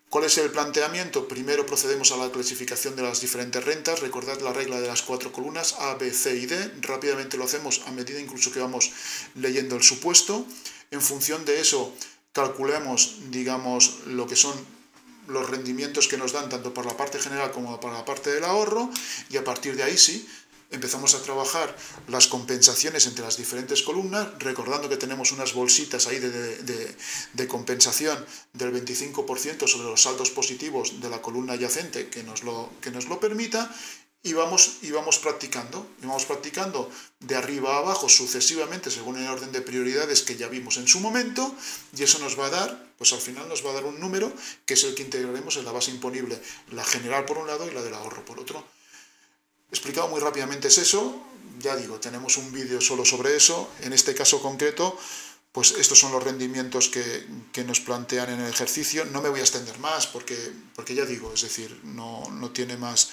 ¿Cuál es el planteamiento? Primero procedemos a la clasificación de las diferentes rentas. Recordad la regla de las 4 columnas, A, B, C y D. Rápidamente lo hacemos a medida incluso que vamos leyendo el supuesto. En función de eso, calculemos, digamos, lo que son los rendimientos que nos dan tanto para la parte general como para la parte del ahorro, y a partir de ahí sí, empezamos a trabajar las compensaciones entre las diferentes columnas, recordando que tenemos unas bolsitas ahí de compensación del 25% sobre los saldos positivos de la columna adyacente que nos lo permita, y vamos practicando de arriba a abajo sucesivamente según el orden de prioridades que ya vimos en su momento, y eso nos va a dar, pues al final nos va a dar un número que es el que integraremos en la base imponible, la general por un lado y la del ahorro por otro. Explicado muy rápidamente es eso, ya digo, tenemos un vídeo solo sobre eso. En este caso concreto, pues estos son los rendimientos que nos plantean en el ejercicio. No me voy a extender más porque ya digo, es decir, no tiene más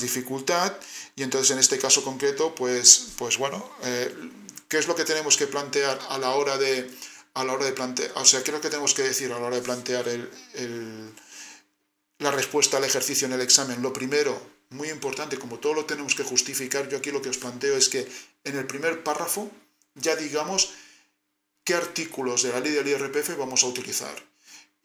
dificultad. Y entonces en este caso concreto, pues bueno, ¿qué es lo que tenemos que plantear a la hora de plantear? O sea, ¿qué es lo que tenemos que decir a la hora de plantear la respuesta al ejercicio en el examen? Lo primero, muy importante, como todo lo tenemos que justificar, yo aquí lo que os planteo es que en el primer párrafo ya digamos qué artículos de la ley del IRPF vamos a utilizar.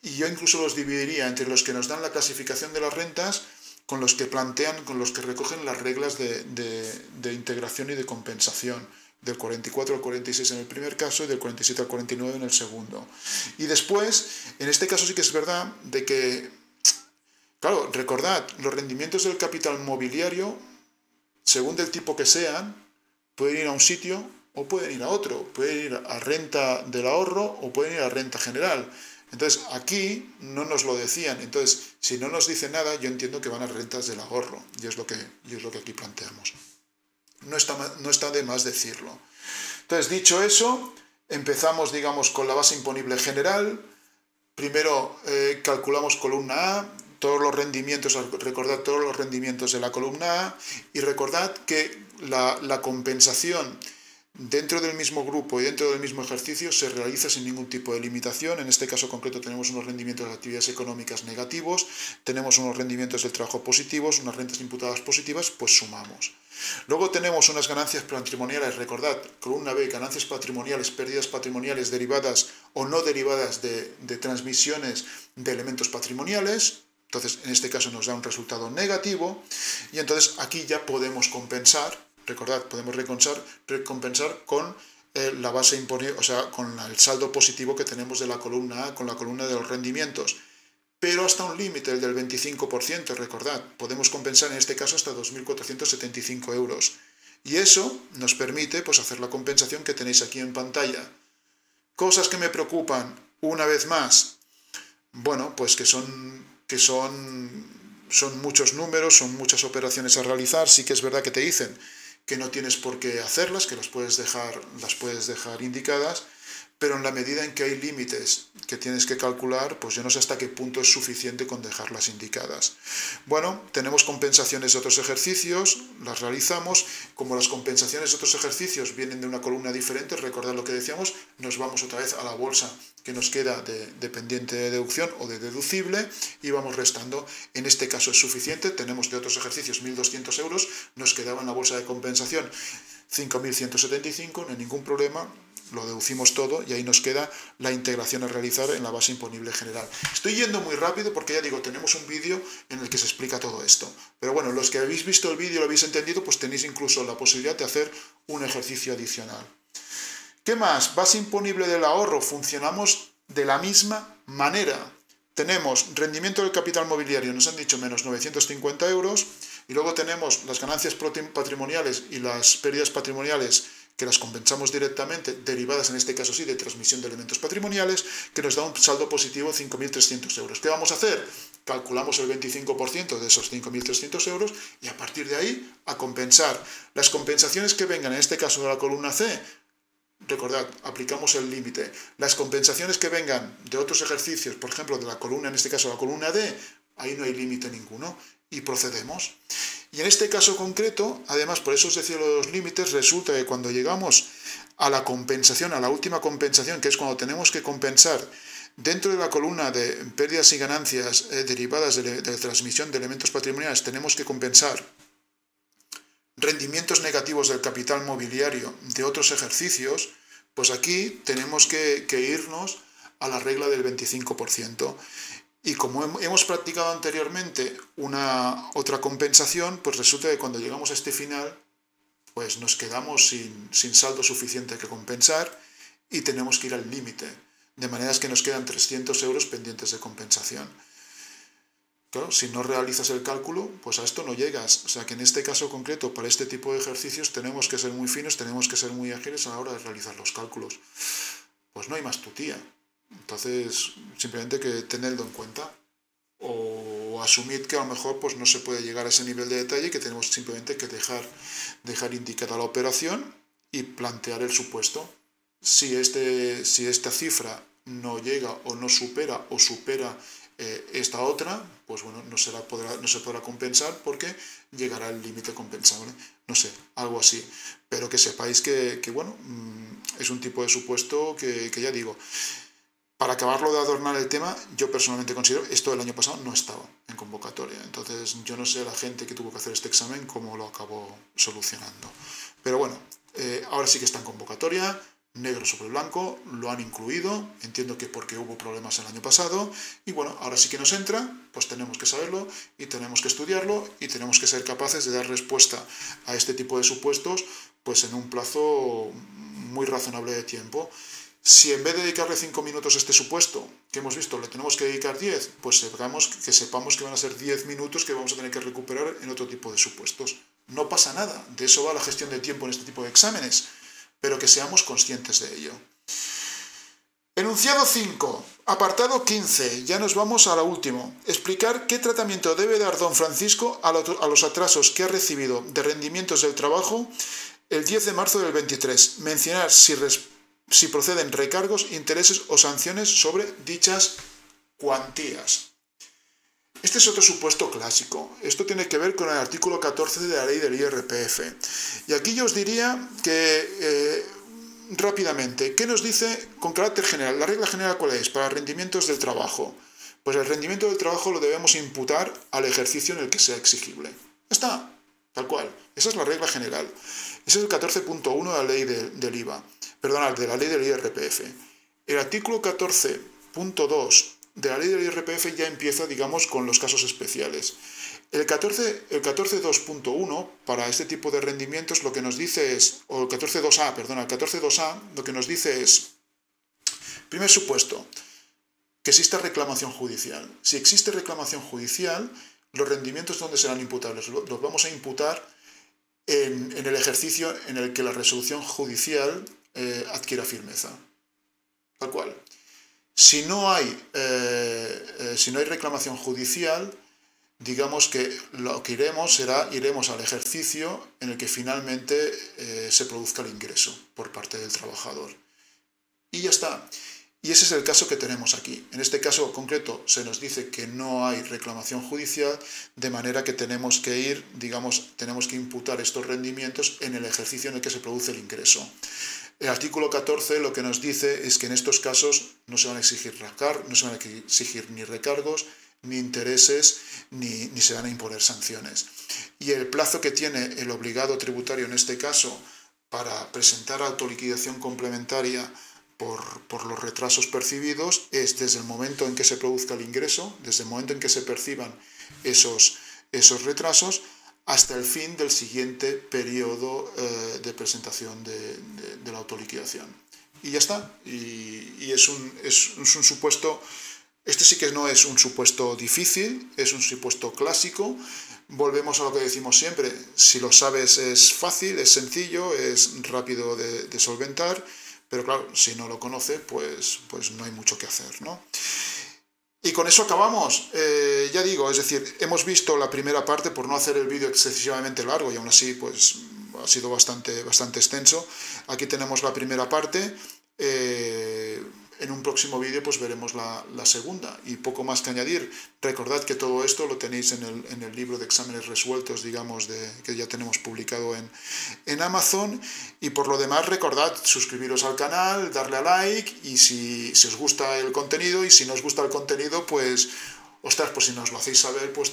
Y yo incluso los dividiría entre los que nos dan la clasificación de las rentas con los que recogen las reglas de integración y de compensación, del 44 al 46 en el primer caso y del 47 al 49 en el segundo. Y después, en este caso sí que es verdad de que, claro, recordad, los rendimientos del capital mobiliario, según del tipo que sean, pueden ir a un sitio o pueden ir a otro, pueden ir a renta del ahorro o pueden ir a renta general. Entonces, aquí no nos lo decían. Entonces, si no nos dice nada, yo entiendo que van a rentas del ahorro. Y es lo que aquí planteamos. No está de más decirlo. Entonces, dicho eso, empezamos, digamos, con la base imponible general. Primero, calculamos columna A, todos los rendimientos, recordad todos los rendimientos de la columna A, y recordad que la compensación dentro del mismo grupo y dentro del mismo ejercicio se realiza sin ningún tipo de limitación. En este caso concreto tenemos unos rendimientos de actividades económicas negativos, tenemos unos rendimientos del trabajo positivos, unas rentas imputadas positivas, pues sumamos. Luego tenemos unas ganancias patrimoniales, recordad, columna B, ganancias patrimoniales, pérdidas patrimoniales derivadas o no derivadas de transmisiones de elementos patrimoniales. Entonces, en este caso nos da un resultado negativo, y entonces aquí ya podemos compensar. Recordad, podemos recompensar con la base imponible, o sea, con el saldo positivo que tenemos de la columna A, con la columna de los rendimientos. Pero hasta un límite, el del 25%, recordad, podemos compensar en este caso hasta 2.475 euros. Y eso nos permite pues, hacer la compensación que tenéis aquí en pantalla. Cosas que me preocupan, una vez más, bueno, pues que son muchos números, son muchas operaciones a realizar. Sí que es verdad que te dicen que no tienes por qué hacerlas, que las puedes dejar indicadas, pero en la medida en que hay límites que tienes que calcular, pues yo no sé hasta qué punto es suficiente con dejarlas indicadas. Bueno, tenemos compensaciones de otros ejercicios, las realizamos. Como las compensaciones de otros ejercicios vienen de una columna diferente, recordad lo que decíamos, nos vamos otra vez a la bolsa que nos queda de pendiente de deducción o de deducible y vamos restando. En este caso es suficiente, tenemos de otros ejercicios 1.200 euros, nos quedaba en la bolsa de compensación 5.175, no hay ningún problema, lo deducimos todo y ahí nos queda la integración a realizar en la base imponible general. Estoy yendo muy rápido porque ya digo, tenemos un vídeo en el que se explica todo esto. Pero bueno, los que habéis visto el vídeo y lo habéis entendido, pues tenéis incluso la posibilidad de hacer un ejercicio adicional. ¿Qué más? Base imponible del ahorro. Funcionamos de la misma manera. Tenemos rendimiento del capital mobiliario, nos han dicho menos 950 euros, y luego tenemos las ganancias patrimoniales y las pérdidas patrimoniales que las compensamos directamente, derivadas en este caso sí de transmisión de elementos patrimoniales, que nos da un saldo positivo de 5.300 euros. ¿Qué vamos a hacer? Calculamos el 25% de esos 5.300 euros y a partir de ahí a compensar. Las compensaciones que vengan, en este caso de la columna C, recordad, aplicamos el límite. Las compensaciones que vengan de otros ejercicios, por ejemplo, de la columna, en este caso la columna D, ahí no hay límite ninguno y procedemos. Y en este caso concreto, además, por eso os decía lo de los límites, resulta que cuando llegamos a la compensación, a la última compensación, que es cuando tenemos que compensar dentro de la columna de pérdidas y ganancias derivadas de transmisión de elementos patrimoniales, tenemos que compensar rendimientos negativos del capital mobiliario de otros ejercicios, pues aquí tenemos que irnos a la regla del 25%. Y como hemos practicado anteriormente una otra compensación, pues resulta que cuando llegamos a este final, pues nos quedamos sin saldo suficiente que compensar y tenemos que ir al límite. De manera que nos quedan 300 euros pendientes de compensación. Claro, si no realizas el cálculo, pues a esto no llegas. O sea que en este caso concreto, para este tipo de ejercicios, tenemos que ser muy finos, tenemos que ser muy ágiles a la hora de realizar los cálculos. Pues no hay más tutía. Entonces, simplemente que tenerlo en cuenta o asumir que a lo mejor pues no se puede llegar a ese nivel de detalle, que tenemos simplemente que dejar indicada la operación y plantear el supuesto. Si esta cifra no llega o no supera esta otra, pues bueno, no se podrá compensar porque llegará el límite compensable. No sé, algo así. Pero que sepáis que bueno, es un tipo de supuesto que ya digo, para acabarlo de adornar el tema, yo personalmente considero, esto del año pasado no estaba en convocatoria, entonces yo no sé la gente que tuvo que hacer este examen cómo lo acabó solucionando. Pero bueno, ahora sí que está en convocatoria, negro sobre blanco, lo han incluido, entiendo que porque hubo problemas el año pasado, y bueno, ahora sí que nos entra, pues tenemos que saberlo, y tenemos que estudiarlo, y tenemos que ser capaces de dar respuesta a este tipo de supuestos, pues en un plazo muy razonable de tiempo. Si en vez de dedicarle 5 minutos a este supuesto que hemos visto le tenemos que dedicar 10, pues sepamos que van a ser 10 minutos que vamos a tener que recuperar en otro tipo de supuestos. No pasa nada, de eso va la gestión de tiempo en este tipo de exámenes, pero que seamos conscientes de ello. Enunciado 5, apartado 15, ya nos vamos a la última. Explicar qué tratamiento debe dar don Francisco a los atrasos que ha recibido de rendimientos del trabajo el 10 de marzo del 23. Mencionar si proceden recargos, intereses o sanciones sobre dichas cuantías. Este es otro supuesto clásico. Esto tiene que ver con el artículo 14 de la ley del IRPF. Y aquí yo os diría que, rápidamente, ¿qué nos dice con carácter general? ¿La regla general cuál es? Para rendimientos del trabajo. Pues el rendimiento del trabajo lo debemos imputar al ejercicio en el que sea exigible. Ya está, tal cual. Esa es la regla general. Ese es el 14.1 de la ley del IVA. Perdón, de la ley del IRPF. El artículo 14.2 de la ley del IRPF ya empieza, digamos, con los casos especiales. El 14.2.1 para este tipo de rendimientos lo que nos dice es, o el 14.2a, perdón, el 14.2a lo que nos dice es, primer supuesto, que exista reclamación judicial. Si existe reclamación judicial, los rendimientos ¿dónde serán imputables? Los vamos a imputar en el ejercicio en el que la resolución judicial adquiera firmeza. Tal cual. Si no hay reclamación judicial, digamos que lo que iremos al ejercicio en el que finalmente se produzca el ingreso por parte del trabajador. Y ya está. Y ese es el caso que tenemos aquí. En este caso concreto se nos dice que no hay reclamación judicial, de manera que tenemos que ir, digamos, tenemos que imputar estos rendimientos en el ejercicio en el que se produce el ingreso. El artículo 14 lo que nos dice es que en estos casos no se van a exigir ni recargos, ni intereses, ni se van a imponer sanciones. Y el plazo que tiene el obligado tributario en este caso para presentar autoliquidación complementaria por los retrasos percibidos es desde el momento en que se produzca el ingreso, desde el momento en que se perciban esos retrasos, hasta el fin del siguiente periodo de presentación de la autoliquidación. Y ya está. Y es un supuesto, este sí que no es un supuesto difícil, es un supuesto clásico. Volvemos a lo que decimos siempre, si lo sabes es fácil, es sencillo, es rápido de solventar, pero claro, si no lo conoce, pues no hay mucho que hacer, ¿no? Y con eso acabamos. Ya digo, es decir, hemos visto la primera parte por no hacer el vídeo excesivamente largo y aún así pues ha sido bastante extenso. Aquí tenemos la primera parte. En un próximo vídeo pues veremos la segunda y poco más que añadir. Recordad que todo esto lo tenéis en el libro de exámenes resueltos, digamos, que ya tenemos publicado en Amazon. Y por lo demás recordad suscribiros al canal, darle a like y si os gusta el contenido, y si no os gusta el contenido pues, ostras, pues si nos lo hacéis saber pues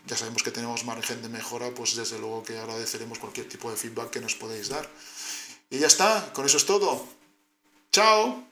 ya sabemos que tenemos margen de mejora, pues desde luego que agradeceremos cualquier tipo de feedback que nos podéis dar. Y ya está, con eso es todo. ¡Chao!